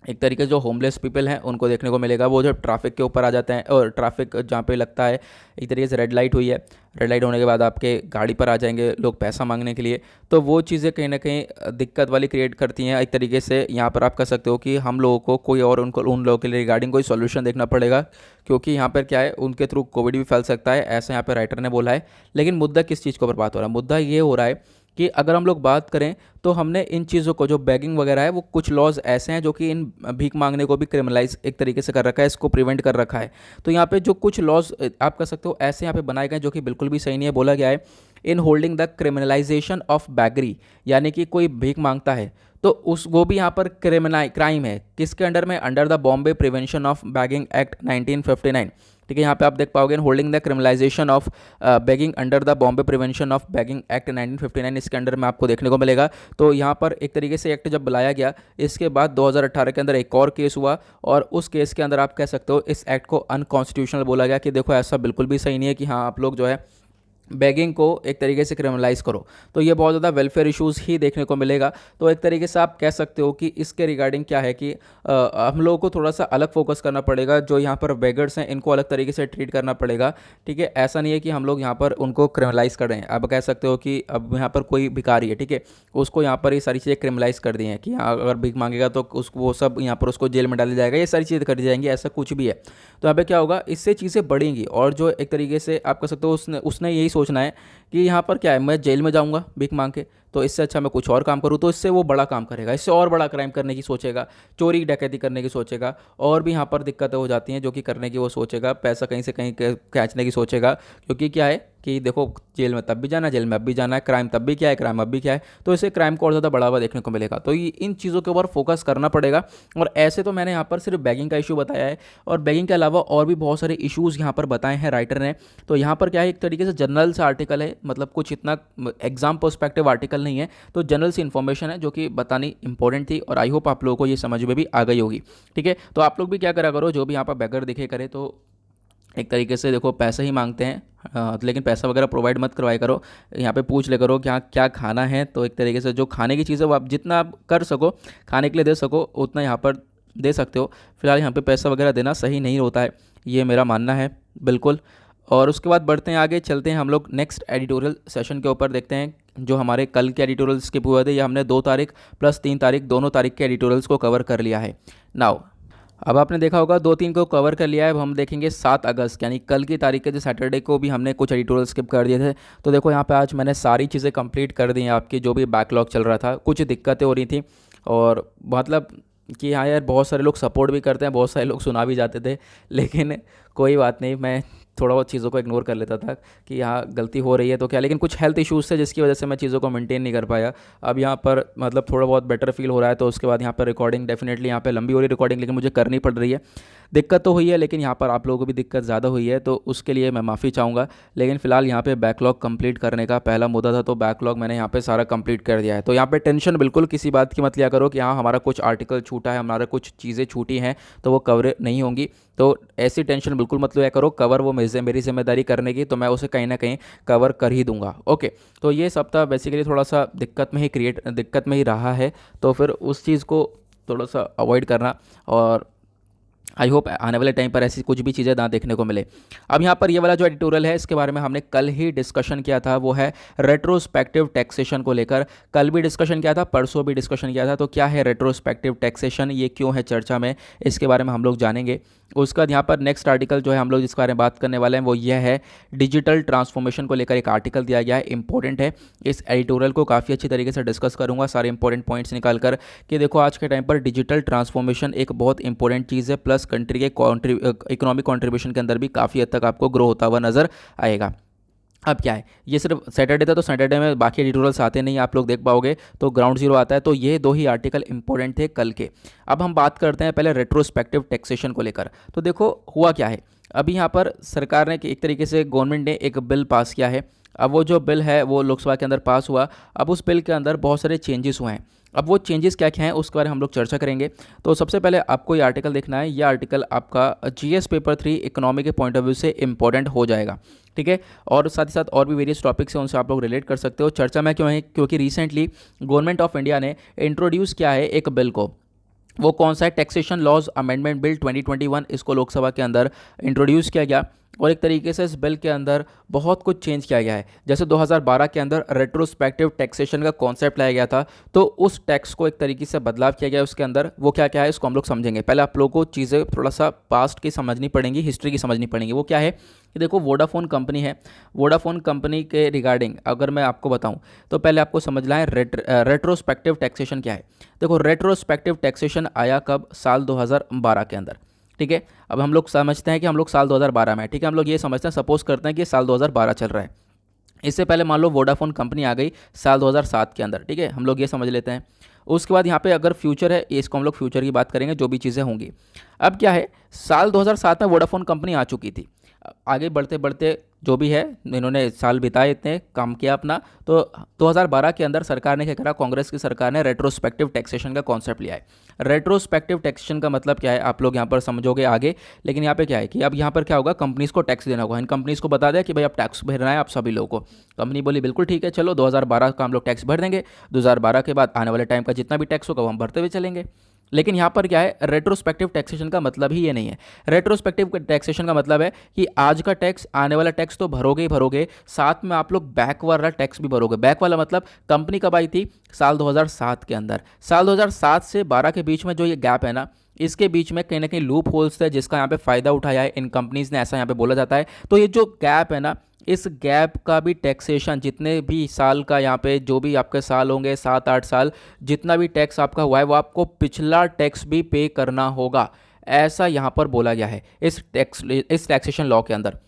एक तरीके से जो होमलेस पीपल हैं उनको देखने को मिलेगा। वो जो ट्रैफिक के ऊपर आ जाते हैं और ट्रैफिक जहाँ पे लगता है एक तरीके से रेड लाइट हुई है, रेड लाइट होने के बाद आपके गाड़ी पर आ जाएंगे लोग पैसा मांगने के लिए, तो वो चीज़ें कहीं ना कहीं दिक्कत वाली क्रिएट करती हैं। एक तरीके से यहाँ पर आप कह सकते हो कि हम लोगों को कोई और उन लोगों के लिए रिगार्डिंग कोई सोल्यूशन देखना पड़ेगा, क्योंकि यहाँ पर क्या है उनके थ्रू कोविड भी फैल सकता है, ऐसा यहाँ पर राइटर ने बोला है। लेकिन मुद्दा किस चीज़ के ऊपर बात हो रहा है, मुद्दा ये हो रहा है कि अगर हम लोग बात करें तो हमने इन चीज़ों को जो बैगिंग वगैरह है वो कुछ लॉज ऐसे हैं जो कि इन भीख मांगने को भी क्रिमिनलाइज एक तरीके से कर रखा है, इसको प्रिवेंट कर रखा है। तो यहाँ पे जो कुछ लॉज आप कह सकते हो ऐसे यहाँ पे बनाए गए जो कि बिल्कुल भी सही नहीं है। बोला गया है in holding the criminalisation of बैगरी, यानी कि कोई भीख मांगता है तो उस वो भी यहाँ पर क्राइम है, किसके अंडर में, under the Bombay prevention of bagging act 1959। ठीक है, यहाँ पे आप देख पाओगे holding the criminalisation of bagging under the Bombay prevention of bagging act 1959, इसके अंडर में आपको देखने को मिलेगा। तो यहाँ पर एक तरीके से एक्ट जब बुलाया गया, इसके बाद 2018 के अंदर एक और केस हुआ और उस केस के अंदर आप कह सकते हो इस एक्ट को अनकॉन्स्टिट्यूशनल बोला गया कि देखो ऐसा बिल्कुल भी सही नहीं है कि हाँ आप लोग जो है बैगिंग को एक तरीके से क्रिमिनलाइज करो। तो ये बहुत ज़्यादा वेलफेयर इश्यूज़ ही देखने को मिलेगा। तो एक तरीके से आप कह सकते हो कि इसके रिगार्डिंग क्या है कि हम लोगों को थोड़ा सा अलग फोकस करना पड़ेगा, जो यहाँ पर बेगर्स हैं इनको अलग तरीके से ट्रीट करना पड़ेगा। ठीक है, ऐसा नहीं है कि हम लोग यहाँ पर उनको क्रिमिनलाइज करें। आप कह सकते हो कि अब यहाँ पर कोई भिखारी है, ठीक है, उसको यहाँ पर ये सारी चीज़ें क्रिमिनलाइज कर दी हैं कि हाँ अगर भीख मांगेगा तो उसको वो सब यहाँ पर उसको जेल में डाला जाएगा, ये सारी चीज़ें कर दी जाएंगी, ऐसा कुछ भी है। तो यहाँ पे क्या होगा, इससे चीज़ें बढ़ेंगी और जो एक तरीके से आप कह सकते हो उसने यही सोचना है कि यहाँ पर क्या है, मैं जेल में जाऊँगा भीख मांग के, तो इससे अच्छा मैं कुछ और काम करूँ, तो इससे वो बड़ा काम करेगा, इससे और बड़ा क्राइम करने की सोचेगा, चोरी डकैती करने की सोचेगा, और भी यहाँ पर दिक्कतें हो जाती हैं जो कि करने की वो सोचेगा, पैसा कहीं से कहीं खींचने की सोचेगा। क्योंकि क्या है कि देखो जेल में तब भी जाना, जेल में अब भी जाना है, क्राइम तब भी क्या है, क्राइम अब भी क्या है, तो इससे क्राइम को और ज़्यादा बढ़ावा देखने को मिलेगा। तो ये इन चीज़ों के ऊपर फोकस करना पड़ेगा। और ऐसे तो मैंने यहाँ पर सिर्फ बैगिंग का इशू बताया है, और बैगिंग के अलावा और भी बहुत सारे इशूज़ यहाँ पर बताए हैं राइटर ने। तो यहाँ पर क्या है, एक तरीके से जनरल सा आर्टिकल है, मतलब कुछ इतना एग्जाम पर्सपेक्टिव आर्टिकल नहीं है, तो जनरल सी इन्फॉर्मेशन है जो कि बतानी इंपॉर्टेंट थी, और आई होप आप लोगों को ये समझ में भी आ गई होगी। ठीक है, तो आप लोग भी क्या करा करो, जो भी यहाँ पर बैगर दिखे करे तो एक तरीके से देखो पैसा ही मांगते हैं, लेकिन पैसा वगैरह प्रोवाइड मत करवाया करो, यहाँ पे पूछ ले करो क्या क्या खाना है। तो एक तरीके से जो खाने की चीज़ें वो आप जितना आप कर सको खाने के लिए दे सको उतना यहाँ पर दे सकते हो। फिलहाल यहाँ पे पैसा वगैरह देना सही नहीं होता है, ये मेरा मानना है बिल्कुल। और उसके बाद बढ़ते हैं आगे, चलते हैं हम लोग नेक्स्ट एडिटोरियल सेशन के ऊपर, देखते हैं जो हमारे कल के एडिटोरियल्स के हुए थे, ये हमने 2 तारीख प्लस 3 तारीख दोनों तारीख के एडिटोरियल्स को कवर कर लिया है। नाउ अब आपने देखा होगा 2-3 को कवर कर लिया है, अब हम देखेंगे 7 अगस्त यानी कल की तारीख के जो सैटरडे को भी हमने कुछ एडिटोरियल स्किप कर दिए थे। तो देखो यहाँ पे आज मैंने सारी चीज़ें कंप्लीट कर दी हैं, आपकी जो भी बैकलॉग चल रहा था, कुछ दिक्कतें हो रही थी, और मतलब कि हाँ यार बहुत सारे लोग सपोर्ट भी करते हैं, बहुत सारे लोग सुना भी जाते थे, लेकिन कोई बात नहीं, मैं थोड़ा बहुत चीज़ों को इग्नोर कर लेता था कि यहाँ गलती हो रही है तो क्या, लेकिन कुछ हेल्थ इश्यूज़ थे जिसकी वजह से मैं चीज़ों को मेंटेन नहीं कर पाया। अब यहाँ पर मतलब थोड़ा बहुत बेटर फील हो रहा है, तो उसके बाद यहाँ पर रिकॉर्डिंग डेफिनेटली यहाँ पे लंबी हो रही रिकॉर्डिंग, लेकिन मुझे करनी पड़ रही है। दिक्कत तो हुई है, लेकिन यहाँ पर आप लोगों को भी दिक्कत ज़्यादा हुई है, तो उसके लिए मैं माफ़ी चाहूँगा। लेकिन फिलहाल यहाँ पे बैकलॉग कंप्लीट करने का पहला मुद्दा था, तो बैकलॉग मैंने यहाँ पे सारा कंप्लीट कर दिया है। तो यहाँ पे टेंशन बिल्कुल किसी बात की मत लिया करो कि हाँ हमारा कुछ आर्टिकल छूटा है, हमारा कुछ चीज़ें छूटी हैं तो वो कवर नहीं होंगी, तो ऐसी टेंशन बिल्कुल मत लिया करो। कवर वो मेरी जिम्मेदारी करने की, तो मैं उसे कहीं ना कहीं कवर कर ही दूंगा। ओके, तो ये सप्ताह बेसिकली थोड़ा सा दिक्कत में ही रहा है, तो फिर उस चीज़ को थोड़ा सा अवॉइड करना, और आई होप आने वाले टाइम पर ऐसी कुछ भी चीज़ें ना देखने को मिले। अब यहाँ पर ये वाला जो एडिटोरियल है इसके बारे में हमने कल ही डिस्कशन किया था, वो है रेट्रोस्पेक्टिव टैक्सेशन को लेकर। कल भी डिस्कशन किया था, परसों भी डिस्कशन किया था। तो क्या है रेट्रोस्पेक्टिव टैक्सेशन, ये क्यों है चर्चा में, इसके बारे में हम लोग जानेंगे। उसके बाद यहाँ पर नेक्स्ट आर्टिकल जो है हम लोग जिसके बारे में बात करने वाले हैं वो यह है डिजिटल ट्रांसफॉर्मेशन को लेकर एक आर्टिकल दिया गया है, इंपॉर्टेंट है। इस एडिटोरियल को काफ़ी अच्छी तरीके से डिस्कस करूंगा, सारे इंपॉर्टेंट पॉइंट्स निकाल कर, कि देखो आज के टाइम पर डिजिटल ट्रांसफॉर्मेशन एक बहुत इंपॉर्टेंट चीज़ है, प्लस कंट्री के इकोनॉमिक कॉन्ट्रीब्यूशन के अंदर भी काफ़ी हद तक आपको ग्रो होता हुआ नजर आएगा। अब क्या है, ये सिर्फ सैटरडे था, तो सैटरडे में बाकी एडिटोरियल्स आते नहीं, आप लोग देख पाओगे, तो ग्राउंड जीरो आता है। तो ये 2 ही आर्टिकल इंपॉर्टेंट थे कल के। अब हम बात करते हैं पहले रेट्रोस्पेक्टिव टैक्सेशन को लेकर। तो देखो हुआ क्या है, अभी यहाँ पर सरकार ने एक तरीके से गवर्नमेंट ने एक बिल पास किया है। अब वो जो बिल है वो लोकसभा के अंदर पास हुआ। अब उस बिल के अंदर बहुत सारे चेंजेस हुए हैं। अब वो चेंजेस क्या क्या हैं उसके बारे में हम लोग चर्चा करेंगे। तो सबसे पहले आपको ये आर्टिकल देखना है, ये आर्टिकल आपका जीएस पेपर 3 इकोनॉमी के पॉइंट ऑफ व्यू से इंपॉर्टेंट हो जाएगा, ठीक है। और साथ ही साथ और भी वेरियस टॉपिक्स हैं, उनसे आप लोग रिलेट कर सकते हो। चर्चा में क्यों है, क्योंकि रिसेंटली गवर्नमेंट ऑफ इंडिया ने इंट्रोड्यूस किया है एक बिल को। वो कौन सा है, टैक्सेशन लॉज अमेंडमेंट बिल 2021, इसको लोकसभा के अंदर इंट्रोड्यूस किया गया। और एक तरीके से इस बिल के अंदर बहुत कुछ चेंज किया गया है। जैसे 2012 के अंदर रेट्रोस्पेक्टिव टैक्सेशन का कॉन्सेप्ट लाया गया था, तो उस टैक्स को एक तरीके से बदलाव किया गया उसके अंदर। वो क्या क्या है इसको हम लोग समझेंगे। पहले आप लोगों को चीज़ें थोड़ा सा पास्ट की समझनी पड़ेंगी, हिस्ट्री की समझनी पड़ेंगी। वो क्या है कि देखो वोडाफोन कंपनी है, वोडाफोन कंपनी के रिगार्डिंग अगर मैं आपको बताऊं तो पहले आपको समझना है रेट्रोस्पेक्टिव टैक्सेशन क्या है। देखो रेट्रोस्पेक्टिव टैक्सेशन आया कब, साल 2012 के अंदर, ठीक है। अब हम लोग समझते हैं कि हम लोग साल 2012 में है, ठीक है। हम लोग ये समझते हैं, सपोज करते हैं कि साल 2012 चल रहा है। इससे पहले मान लो वोडाफोन कंपनी आ गई साल 2007 के अंदर, ठीक है, हम लोग ये समझ लेते हैं। उसके बाद यहाँ पे अगर फ्यूचर है, इसको हम लोग फ्यूचर की बात करेंगे, जो भी चीज़ें होंगी। अब क्या है, साल 2007 में वोडाफोन कंपनी आ चुकी थी। आगे बढ़ते बढ़ते जो भी है, इन्होंने साल बिताए, इतने काम किया अपना। तो 2012 के अंदर सरकार ने क्या करा, कांग्रेस की सरकार ने रेट्रोस्पेक्टिव टैक्सेशन का कॉन्सेप्ट लिया है। रेट्रोस्पेक्टिव टैक्सेशन का मतलब क्या है, आप लोग यहाँ पर समझोगे आगे। लेकिन यहाँ पे क्या है कि अब यहाँ पर क्या होगा, कंपनीज को टैक्स देना होगा। इन कंपनीज को बता दिया कि भाई अब टैक्स भरना है आप सभी लोगों को। कंपनी बोली बिल्कुल ठीक है, चलो 2012 का हम लोग टैक्स भर देंगे। 2012 के बाद आने वाले टाइम का जितना भी टैक्स होगा वो हम भरते हुए चलेंगे। लेकिन यहाँ पर क्या है, रेट्रोस्पेक्टिव टैक्सेशन का मतलब ही ये नहीं है। रेट्रोस्पेक्टिव टैक्सेशन का मतलब है कि आज का टैक्स, आने वाला टैक्स तो भरोगे ही भरोगे, साथ में आप लोग बैक वाला टैक्स भी भरोगे। बैक वाला मतलब कंपनी कब आई थी, साल 2007 के अंदर। साल 2007 से 12 के बीच में जो ये गैप है ना, इसके बीच में कहीं ना कहीं लूप होल्स थे जिसका यहाँ पे फ़ायदा उठाया है इन कंपनीज ने, ऐसा यहाँ पे बोला जाता है। तो ये जो गैप है ना, इस गैप का भी टैक्सेशन, जितने भी साल का यहाँ पे जो भी आपके साल होंगे, 7-8 साल, जितना भी टैक्स आपका हुआ है वो आपको पिछला टैक्स भी पे करना होगा, ऐसा यहाँ पर बोला गया है इस टैक्सेशन लॉ के अंदर।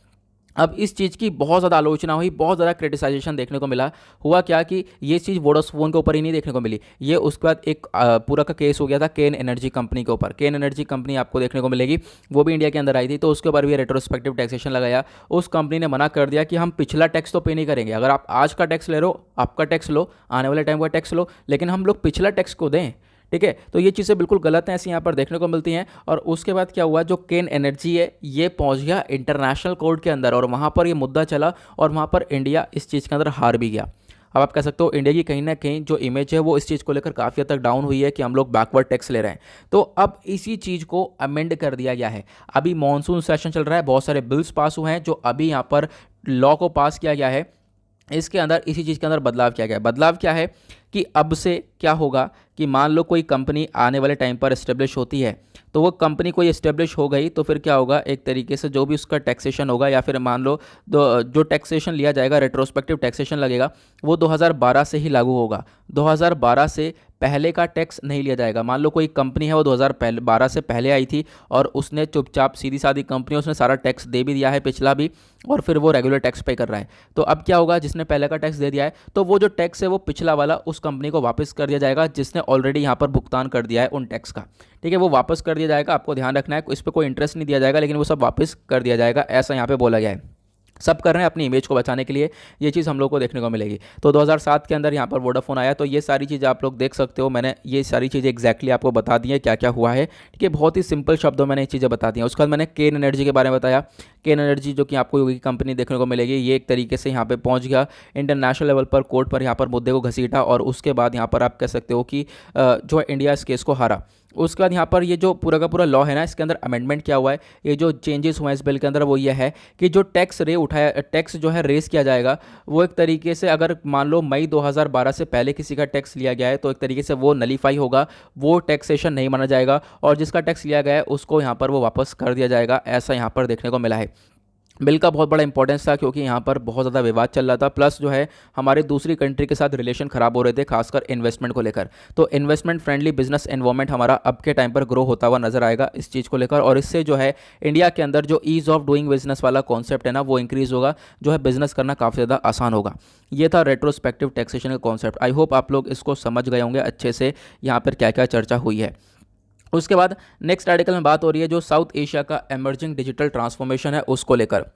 अब इस चीज़ की बहुत ज़्यादा आलोचना हुई, बहुत ज़्यादा क्रिटिसाइजेशन देखने को मिला। हुआ क्या कि ये चीज़ वोडाफोन के ऊपर ही नहीं देखने को मिली, ये उसके बाद एक पूरा का केस हो गया था केन एनर्जी कंपनी के ऊपर। केन एनर्जी कंपनी आपको देखने को मिलेगी, वो भी इंडिया के अंदर आई थी, तो उसके ऊपर भी रेट्रोस्पेक्टिव टैक्सेशन लगाया। उस कंपनी ने मना कर दिया कि हम पिछला टैक्स तो पे नहीं करेंगे, अगर आप आज का टैक्स ले रहे हो आपका टैक्स लो, आने वाले टाइम का टैक्स लो, लेकिन हम लोग पिछला टैक्स को दें। ठीक है, तो ये चीज़ें बिल्कुल गलत हैं, ऐसी यहाँ पर देखने को मिलती हैं। और उसके बाद क्या हुआ, जो केन एनर्जी है ये पहुँच गया इंटरनेशनल कोर्ट के अंदर, और वहाँ पर ये मुद्दा चला, और वहाँ पर इंडिया इस चीज़ के अंदर हार भी गया। अब आप कह सकते हो इंडिया की कहीं ना कहीं जो इमेज है वो इस चीज़ को लेकर काफ़ी हद तक डाउन हुई है कि हम लोग बैकवर्ड टैक्स ले रहे हैं। तो अब इसी चीज़ को अमेंड कर दिया गया है। अभी मॉनसून सेशन चल रहा है, बहुत सारे बिल्स पास हुए हैं, जो अभी यहाँ पर लॉ को पास किया गया है। इसके अंदर इसी चीज़ के अंदर बदलाव किया गया है। बदलाव क्या है कि अब से क्या होगा कि मान लो कोई कंपनी आने वाले टाइम पर इस्टेब्लिश होती है, तो वो कंपनी कोई इस्टेब्लिश हो गई तो फिर क्या होगा, एक तरीके से जो भी उसका टैक्सेशन होगा, या फिर मान लो जो टैक्सेशन लिया जाएगा, रेट्रोस्पेक्टिव टैक्सेशन लगेगा, वो 2012 से ही लागू होगा। 2012 से पहले का टैक्स नहीं लिया जाएगा। मान लो कोई कंपनी है वो 2012 से पहले आई थी और उसने चुपचाप, सीधी सादी कंपनी, उसने सारा टैक्स दे भी दिया है पिछला भी, और फिर वो रेगुलर टैक्स पे कर रहा है। तो अब क्या होगा, जिसने पहले का टैक्स दे दिया है तो वो जो टैक्स है वो पिछला वाला उस कंपनी को वापस कर दिया जाएगा जिसने ऑलरेडी यहाँ पर भुगतान कर दिया है उन टैक्स का। ठीक है, वो वापस कर दिया जाएगा, आपको ध्यान रखना है, इस पर कोई इंटरेस्ट नहीं दिया जाएगा, लेकिन वो सब वापस कर दिया जाएगा, ऐसा यहाँ पे बोला गया है। सब कर रहे हैं अपनी इमेज को बचाने के लिए, ये चीज़ हम लोग को देखने को मिलेगी। तो 2007 के अंदर यहाँ पर वोडाफोन आया, तो ये सारी चीज़ें आप लोग देख सकते हो, मैंने ये सारी चीज़ें एग्जैक्टली आपको बता दी है क्या क्या हुआ है। ठीक है, बहुत ही सिंपल शब्दों में मैंने ये चीज़ें बता दी हैं। उसके बाद मैंने केन एनर्जी के बारे में बताया। केन एनर्जी जो कि आपको योगी कंपनी देखने को मिलेगी, ये एक तरीके से यहाँ पे पहुँच गया इंटरनेशनल लेवल पर, कोर्ट पर यहाँ पर मुद्दे को घसीटा, और उसके बाद यहाँ पर आप कह सकते हो कि जो है इंडिया इस केस को हारा। उसके बाद यहाँ पर ये जो पूरा का पूरा लॉ है ना, इसके अंदर अमेंडमेंट क्या हुआ है, ये जो चेंजेस हुए हैं इस बिल के अंदर, वो ये है कि जो टैक्स जो है रेस किया जाएगा, वो एक तरीके से, अगर मान लो मई 2012 से पहले किसी का टैक्स लिया गया है तो एक तरीके से वो नलीफाई होगा, वो टैक्सेशन नहीं माना जाएगा, और जिसका टैक्स लिया गया है उसको यहाँ पर वो वापस कर दिया जाएगा, ऐसा यहाँ पर देखने को मिला है। बिल का बहुत बड़ा इंपॉर्टेंस था क्योंकि यहाँ पर बहुत ज़्यादा विवाद चल रहा था, प्लस जो है हमारे दूसरी कंट्री के साथ रिलेशन ख़राब हो रहे थे, खासकर इन्वेस्टमेंट को लेकर। तो इन्वेस्टमेंट फ्रेंडली बिजनेस एनवायरनमेंट हमारा अब के टाइम पर ग्रो होता हुआ नजर आएगा इस चीज़ को लेकर, और इससे जो है इंडिया के अंदर जो ईज़ ऑफ डूइंग बिजनेस वाला कॉन्सेप्ट है ना, वो इंक्रीज़ होगा, जो है बिजनेस करना काफ़ी ज़्यादा आसान होगा। ये था रेट्रोस्पेक्टिव टैक्सेशन का कॉन्सेप्ट। आई होप आप लोग इसको समझ गए होंगे अच्छे से, यहाँ पर क्या क्या चर्चा हुई है। उसके बाद नेक्स्ट आर्टिकल में बात हो रही है जो साउथ एशिया का एमर्जिंग डिजिटल ट्रांसफॉर्मेशन है उसको लेकर।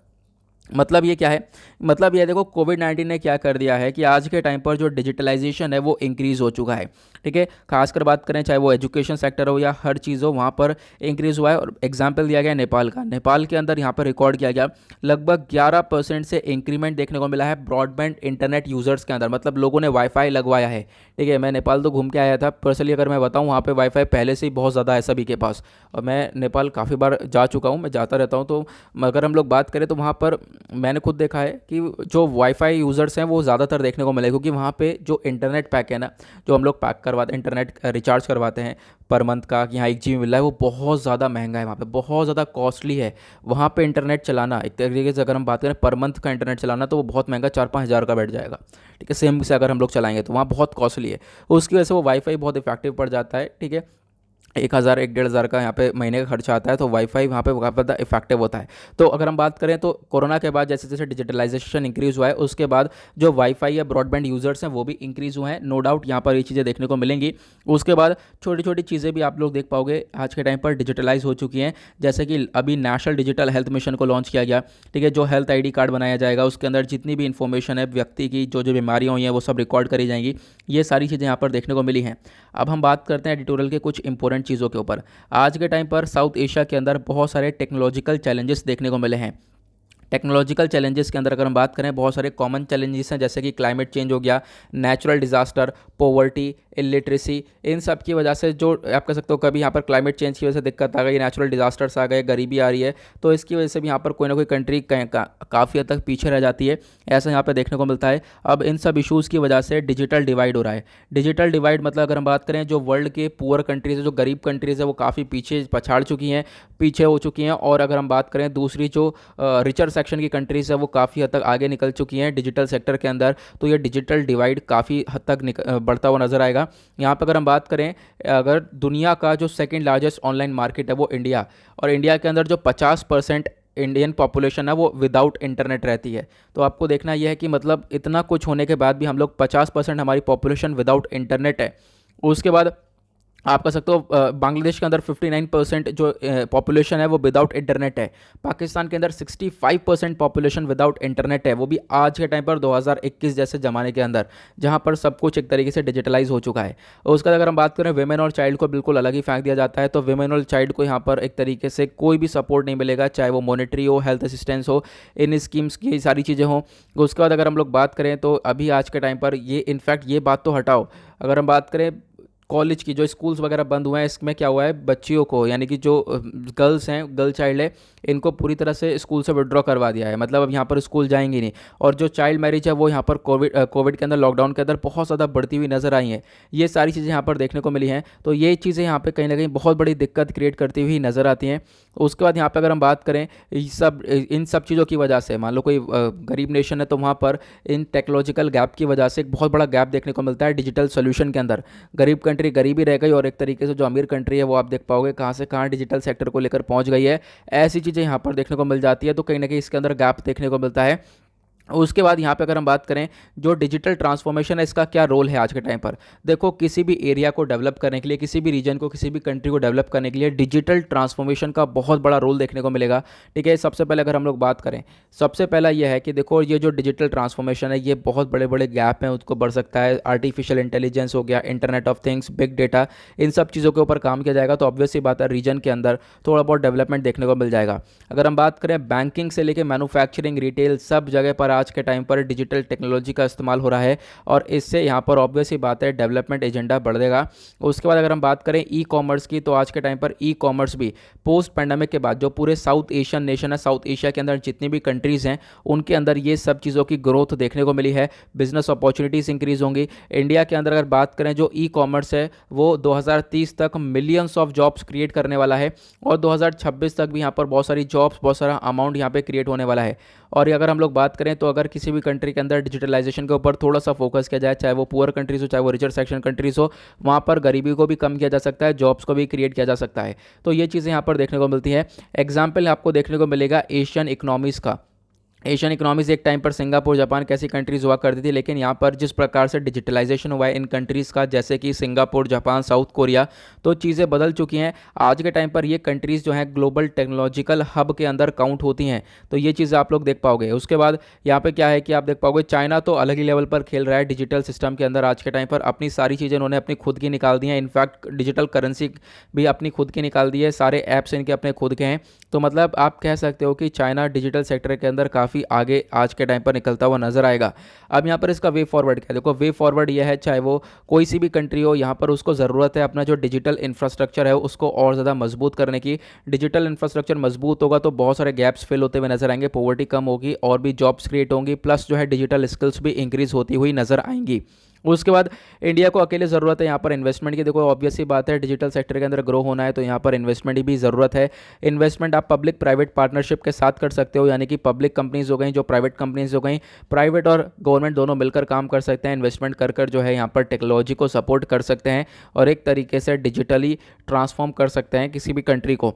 मतलब ये क्या है, मतलब ये देखो कोविड-19 ने क्या कर दिया है कि आज के टाइम पर जो डिजिटलाइजेशन है वो इंक्रीज़ हो चुका है। ठीक है, खासकर बात करें चाहे वो एजुकेशन सेक्टर हो या हर चीज़ हो, वहाँ पर इंक्रीज़ हुआ है। और एग्जांपल दिया गया नेपाल का, नेपाल के अंदर यहाँ पर रिकॉर्ड किया गया लगभग 11% से इंक्रीमेंट देखने को मिला है ब्रॉडबैंड इंटरनेट यूज़र्स के अंदर, मतलब लोगों ने वाईफाई लगवाया है। ठीक है, मैं नेपाल तो घूम के आया था पर्सनली, अगर मैं बताऊँ वहाँ पर वाईफाई पहले से ही बहुत ज़्यादा है सभी के पास, और मैं नेपाल काफ़ी बार जा चुका हूँ, मैं जाता रहता हूँ। तो अगर हम लोग बात करें तो वहाँ पर मैंने खुद देखा है कि जो वाईफाई यूज़र्स हैं वो ज़्यादातर देखने को मिले, क्योंकि वहाँ पे जो इंटरनेट पैक है ना, जो हम लोग पैक करवाते हैं, इंटरनेट रिचार्ज करवाते हैं पर मंथ का, कि यहाँ 1 GB मिल रहा है, वो बहुत ज़्यादा महंगा है, वहाँ पे बहुत ज़्यादा कॉस्टली है। वहाँ पे इंटरनेट चलाना, एक तरीके से अगर हम बात करें पर मंथ का इंटरनेट चलाना, तो वो बहुत महंगा 4-5 हज़ार का बैठ जाएगा। ठीक है, सेम से अगर हम लोग चलाएंगे तो वहाँ बहुत कॉस्टली है, उसकी वजह से वो वाईफाई बहुत इफेक्टिव पड़ जाता है। ठीक है, 1000 1,500 का यहाँ पे महीने का खर्चा आता है, तो वाईफाई वहाँ पे काफ़ी ज़्यादा इफेक्टिव होता है। तो अगर हम बात करें तो कोरोना के बाद जैसे जैसे डिजिटलाइजेशन इंक्रीज़ हुआ है, उसके बाद जो वाईफाई या ब्रॉडबैंड यूज़र्स हैं वो भी इंक्रीज़ हुए हैं। नो डाउट यहाँ पर ये चीज़ें देखने को मिलेंगी। उसके बाद छोटी छोटी चीज़ें भी आप लोग देख पाओगे आज के टाइम पर डिजिटलाइज हो चुकी हैं, जैसे कि अभी नेशनल डिजिटल हेल्थ मिशन को लॉन्च किया गया। ठीक है, जो हेल्थ ID कार्ड बनाया जाएगा, उसके अंदर जितनी भी इंफॉर्मेशन है व्यक्ति की, जो जो बीमारियाँ हुई हैं वो सब रिकॉर्ड करी जाएंगी। ये सारी चीज़ें यहाँ पर देखने को मिली हैं। अब हम बात करते हैं एडिटोरियल के कुछ इंपॉर्टेंट चीज़ों के ऊपर। आज के टाइम पर साउथ एशिया के अंदर बहुत सारे टेक्नोलॉजिकल चैलेंजेस देखने को मिले हैं। टेक्नोलॉजिकल चैलेंजेस के अंदर अगर हम बात करें, बहुत सारे कॉमन चैलेंजेस हैं, जैसे कि क्लाइमेट चेंज हो गया, नेचुरल डिजास्टर, पॉवर्टी, इलिटरेसी। इन सब की वजह से जो आप कह सकते हो, कभी यहाँ पर क्लाइमेट चेंज की वजह से दिक्कत आ गई, नेचुरल डिजास्टर्स आ गए, गरीबी आ रही है, तो इसकी वजह से भी यहाँ पर कोई ना कोई कंट्री काफ़ी हद तक पीछे रह जाती है। ऐसा यहाँ पर देखने को मिलता है। अब इन सब इशूज़ की वजह से डिजिटल डिवाइड हो रहा है। डिजिटल डिवाइड मतलब अगर हम बात करें, जो वर्ल्ड के पुअर कंट्रीज़ है, जो गरीब कंट्रीज़ है, वो काफ़ी पीछे पछाड़ चुकी हैं, पीछे हो चुकी हैं। और अगर हम बात करें दूसरी जो रिचर सेक्शन की कंट्रीज़ है, वो काफ़ी हद तक आगे निकल चुकी हैं डिजिटल सेक्टर के अंदर। तो ये डिजिटल डिवाइड काफ़ी हद तक बढ़ता हुआ नजर आएगा। यहाँ पर अगर हम बात करें, अगर दुनिया का जो सेकंड लार्जेस्ट ऑनलाइन मार्केट है वो इंडिया, और इंडिया के अंदर जो 50% इंडियन पॉपुलेशन है वो विदाउट इंटरनेट रहती है। तो आपको देखना यह है कि मतलब इतना कुछ होने के बाद भी हम लोग 50% हमारी पॉपुलेशन विदाउट इंटरनेट है। उसके बाद आप कह सकते हो बांग्लादेश के अंदर 59% जो पॉपुलेशन है वो विदाउट इंटरनेट है। पाकिस्तान के अंदर 65% पॉपुलेशन विदाउट इंटरनेट है, वो भी आज के टाइम पर 2021 जैसे ज़माने के अंदर, जहां पर सब कुछ एक तरीके से डिजिटलाइज हो चुका है। और उसका अगर हम बात करें, वेमेन और चाइल्ड को बिल्कुल अलग ही फेंक दिया जाता है। तो वेमेन और चाइल्ड को यहाँ पर एक तरीके से कोई भी सपोर्ट नहीं मिलेगा, चाहे वो मॉनेटरी हो, हेल्थ असिस्टेंस हो, इन स्कीम्स की सारी चीज़ें हों। उसके बाद अगर हम लोग बात करें तो अभी आज के टाइम पर ये इनफैक्ट ये बात तो हटाओ, अगर हम बात करें कॉलेज की, जो स्कूल्स वगैरह बंद हुए हैं, इसमें क्या हुआ है, बच्चियों को यानी कि जो गर्ल्स हैं, गर्ल चाइल्ड है, इनको पूरी तरह से स्कूल से विड्रॉ करवा दिया है। मतलब अब यहाँ पर स्कूल जाएंगी नहीं। और जो चाइल्ड मैरिज है वो यहाँ पर कोविड के अंदर, लॉकडाउन के अंदर बहुत ज़्यादा बढ़ती हुई नजर आई हैं। ये सारी चीज़ें यहाँ पर देखने को मिली हैं। तो ये चीज़ें यहाँ पर कहीं ना कहीं बहुत बड़ी दिक्कत क्रिएट करती हुई नजर आती हैं। उसके बाद यहाँ पर अगर हम बात करें, इन सब चीज़ों की वजह से, मान लो कोई गरीब नेशन है, तो वहाँ पर इन टेक्नोलॉजिकल गैप की वजह से एक बहुत बड़ा गैप देखने को मिलता है डिजिटल सोल्यूशन के अंदर। गरीब कंट्री गरीब ही रह गई, और एक तरीके से जो अमीर कंट्री है वो आप देख पाओगे कहाँ से कहाँ डिजिटल सेक्टर को लेकर पहुंच गई है। ऐसी चीज़ें यहाँ पर देखने को मिल जाती है। तो कहीं ना कहीं इसके अंदर गैप देखने को मिलता है। उसके बाद यहाँ पे अगर हम बात करें, जो डिजिटल ट्रांसफॉर्मेशन है, इसका क्या रोल है आज के टाइम पर। देखो, किसी भी एरिया को डेवलप करने के लिए, किसी भी रीजन को, किसी भी कंट्री को डेवलप करने के लिए डिजिटल ट्रांसफॉर्मेशन का बहुत बड़ा रोल देखने को मिलेगा। ठीक है, सबसे पहले अगर हम लोग बात करें, सबसे पहला यह है कि देखो, ये जो डिजिटल ट्रांसफॉर्मेशन है, ये बहुत बड़े बड़े गैप हैं उसको बढ़ सकता है। आर्टिफिशियल इंटेलिजेंस हो गया, internet of things, big data, इन सब चीज़ों के ऊपर काम किया जाएगा, तो ऑब्वियस सी बात है रीजन के अंदर थोड़ा बहुत डेवलपमेंट देखने को मिल जाएगा। अगर हम बात करें, बैंकिंग से लेकर मैन्युफैक्चरिंग, रिटेल, सब जगह पर आज के टाइम पर डिजिटल टेक्नोलॉजी का इस्तेमाल हो रहा है, और इससे यहाँ पर ऑब्वियस ही बात है डेवलपमेंट एजेंडा बढ़ेगा। उसके बाद अगर हम बात करें ई कॉमर्स की, तो आज के टाइम पर ई कॉमर्स भी पोस्ट पैंडमिक के बाद, जो पूरे साउथ एशियन नेशन है, साउथ एशिया के अंदर जितनी भी कंट्रीज़ हैं, उनके अंदर ये सब चीज़ों की ग्रोथ देखने को मिली है। बिजनेस अपॉर्चुनिटीज़ इंक्रीज होंगी। इंडिया के अंदर अगर बात करें, जो ई कॉमर्स है वो 2030 तक मिलियंस ऑफ जॉब्स क्रिएट करने वाला है, और 2026 तक भी यहाँ पर बहुत सारी जॉब्स, बहुत सारा अमाउंट यहाँ पे क्रिएट होने वाला है। और ये अगर हम लोग बात करें, तो अगर किसी भी कंट्री के अंदर डिजिटलाइजेशन के ऊपर थोड़ा सा फोकस किया जाए, चाहे वो पुअर कंट्रीज हो, चाहे वो रिचर सेक्शन कंट्रीज हो, वहाँ पर गरीबी को भी कम किया जा सकता है, जॉब्स को भी क्रिएट किया जा सकता है। तो ये चीज़ें यहाँ पर देखने को मिलती है। एग्जाम्पल आपको देखने को मिलेगा एशियन इकोनॉमीज़ का। एशियन इकोनॉमीज़ एक टाइम पर सिंगापुर, जापान कैसी कंट्रीज़ हुआ करती थी, लेकिन यहाँ पर जिस प्रकार से डिजिटलाइजेशन हुआ है इन कंट्रीज़ का, जैसे कि सिंगापुर, जापान, साउथ कोरिया, तो चीज़ें बदल चुकी हैं। आज के टाइम पर ये कंट्रीज़ जो हैं ग्लोबल टेक्नोलॉजिकल हब के अंदर काउंट होती हैं। तो ये चीज़ें आप लोग देख पाओगे। उसके बाद यहाँ पे क्या है कि आप देख पाओगे, चाइना तो अलग ही लेवल पर खेल रहा है डिजिटल सिस्टम के अंदर। आज के टाइम पर अपनी सारी चीज़ें उन्होंने अपनी खुद की निकाल दी हैं। इनफैक्ट डिजिटल करेंसी भी अपनी खुद की निकाल दी है, सारे ऐप्स इनके अपने खुद के हैं। तो मतलब आप कह सकते हो कि चाइना डिजिटल सेक्टर के अंदर काफ़ी आगे आज के टाइम पर निकलता हुआ नजर आएगा। अब यहाँ पर इसका वे फॉरवर्ड क्या है, देखो वे फॉरवर्ड यह है, चाहे वो कोई सी भी कंट्री हो, यहाँ पर उसको ज़रूरत है अपना जो डिजिटल इंफ्रास्ट्रक्चर है उसको और ज़्यादा मजबूत करने की। डिजिटल इंफ्रास्ट्रक्चर मजबूत होगा तो बहुत सारे गैप्स फिल होते हुए नजर आएंगे, पॉवर्टी कम होगी, और भी जॉब्स क्रिएट होंगी, प्लस जो है डिजिटल स्किल्स भी इंक्रीज होती हुई नजर आएंगी। उसके बाद इंडिया को अकेले ज़रूरत है यहाँ पर इन्वेस्टमेंट की। देखो ऑब्वियस सी बात है, डिजिटल सेक्टर के अंदर ग्रो होना है तो यहाँ पर इन्वेस्टमेंट की भी ज़रूरत है। इन्वेस्टमेंट आप पब्लिक प्राइवेट पार्टनरशिप के साथ कर सकते हो, यानी कि पब्लिक कंपनीज हो गई, जो प्राइवेट कंपनीज हो गई, प्राइवेट और गवर्नमेंट दोनों मिलकर काम कर सकते हैं, इन्वेस्टमेंट कर कर जो है यहाँ पर टेक्नोलॉजी को सपोर्ट कर सकते हैं और एक तरीके से डिजिटली ट्रांसफॉर्म कर सकते हैं किसी भी कंट्री को।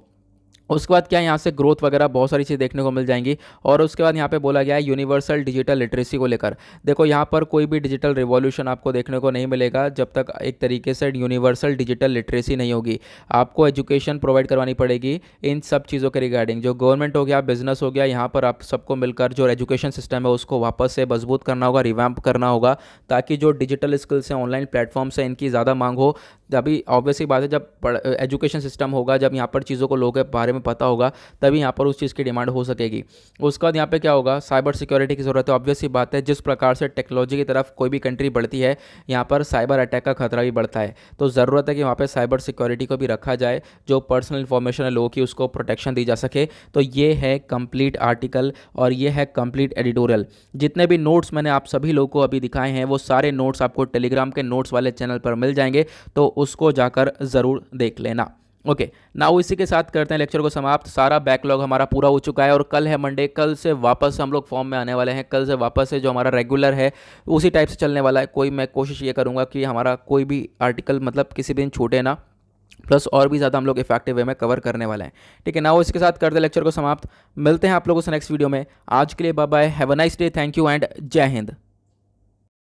उसके बाद क्या यहाँ से ग्रोथ वगैरह बहुत सारी चीज़ देखने को मिल जाएंगी। और उसके बाद यहाँ पे बोला गया है यूनिवर्सल डिजिटल लिटरेसी को लेकर। देखो यहाँ पर कोई भी डिजिटल रिवॉल्यूशन आपको देखने को नहीं मिलेगा जब तक एक तरीके से यूनिवर्सल डिजिटल लिटरेसी नहीं होगी। आपको एजुकेशन प्रोवाइड करवानी पड़ेगी इन सब चीज़ों के रिगार्डिंग, जो गवर्नमेंट हो गया, बिजनेस हो गया, यहाँ पर आप सबको मिलकर जो एजुकेशन सिस्टम है उसको वापस से मजबूत करना होगा, रिवैम्प करना होगा, ताकि जो डिजिटल स्किल्स हैं, ऑनलाइन प्लेटफॉर्म्स हैं, इनकी ज़्यादा मांग हो। तभी ऑब्वियस ही बात है, जब एजुकेशन सिस्टम होगा, जब यहाँ पर चीज़ों को लोगों के बारे में पता होगा, तभी यहाँ पर उस चीज़ की डिमांड हो सकेगी। उसके बाद यहाँ पे क्या होगा, साइबर सिक्योरिटी की ज़रूरत है। ऑब्वियस ही बात है, जिस प्रकार से टेक्नोलॉजी की तरफ कोई भी कंट्री बढ़ती है, यहाँ पर साइबर अटैक का खतरा भी बढ़ता है। तो ज़रूरत है कि वहाँ पर साइबर सिक्योरिटी को भी रखा जाए, जो पर्सनल इंफॉर्मेशन है लोगों की उसको प्रोटेक्शन दी जा सके। तो ये है कंप्लीट आर्टिकल और ये है कंप्लीट एडिटोरियल। जितने भी नोट्स मैंने आप सभी लोगों को अभी दिखाए हैं, वो सारे नोट्स आपको टेलीग्राम के नोट्स वाले चैनल पर मिल जाएंगे, तो उसको जाकर ज़रूर देख लेना। ओके, नाउ इसी के साथ करते हैं लेक्चर को समाप्त। सारा बैकलॉग हमारा पूरा हो चुका है और कल है मंडे, कल से वापस हम लोग फॉर्म में आने वाले हैं। कल से वापस से जो हमारा रेगुलर है उसी टाइप से चलने वाला है। मैं कोशिश ये करूँगा कि हमारा कोई भी आर्टिकल मतलब किसी दिन छूटे ना, प्लस और भी ज़्यादा हम लोग इफेक्टिव वे में कवर करने वाले हैं। ठीक है, नाउ इसके साथ करते हैं लेक्चर को समाप्त। मिलते हैं आप लोगों से नेक्स्ट वीडियो में। आज के लिए bye bye, have a nice day, thank you and जय हिंद।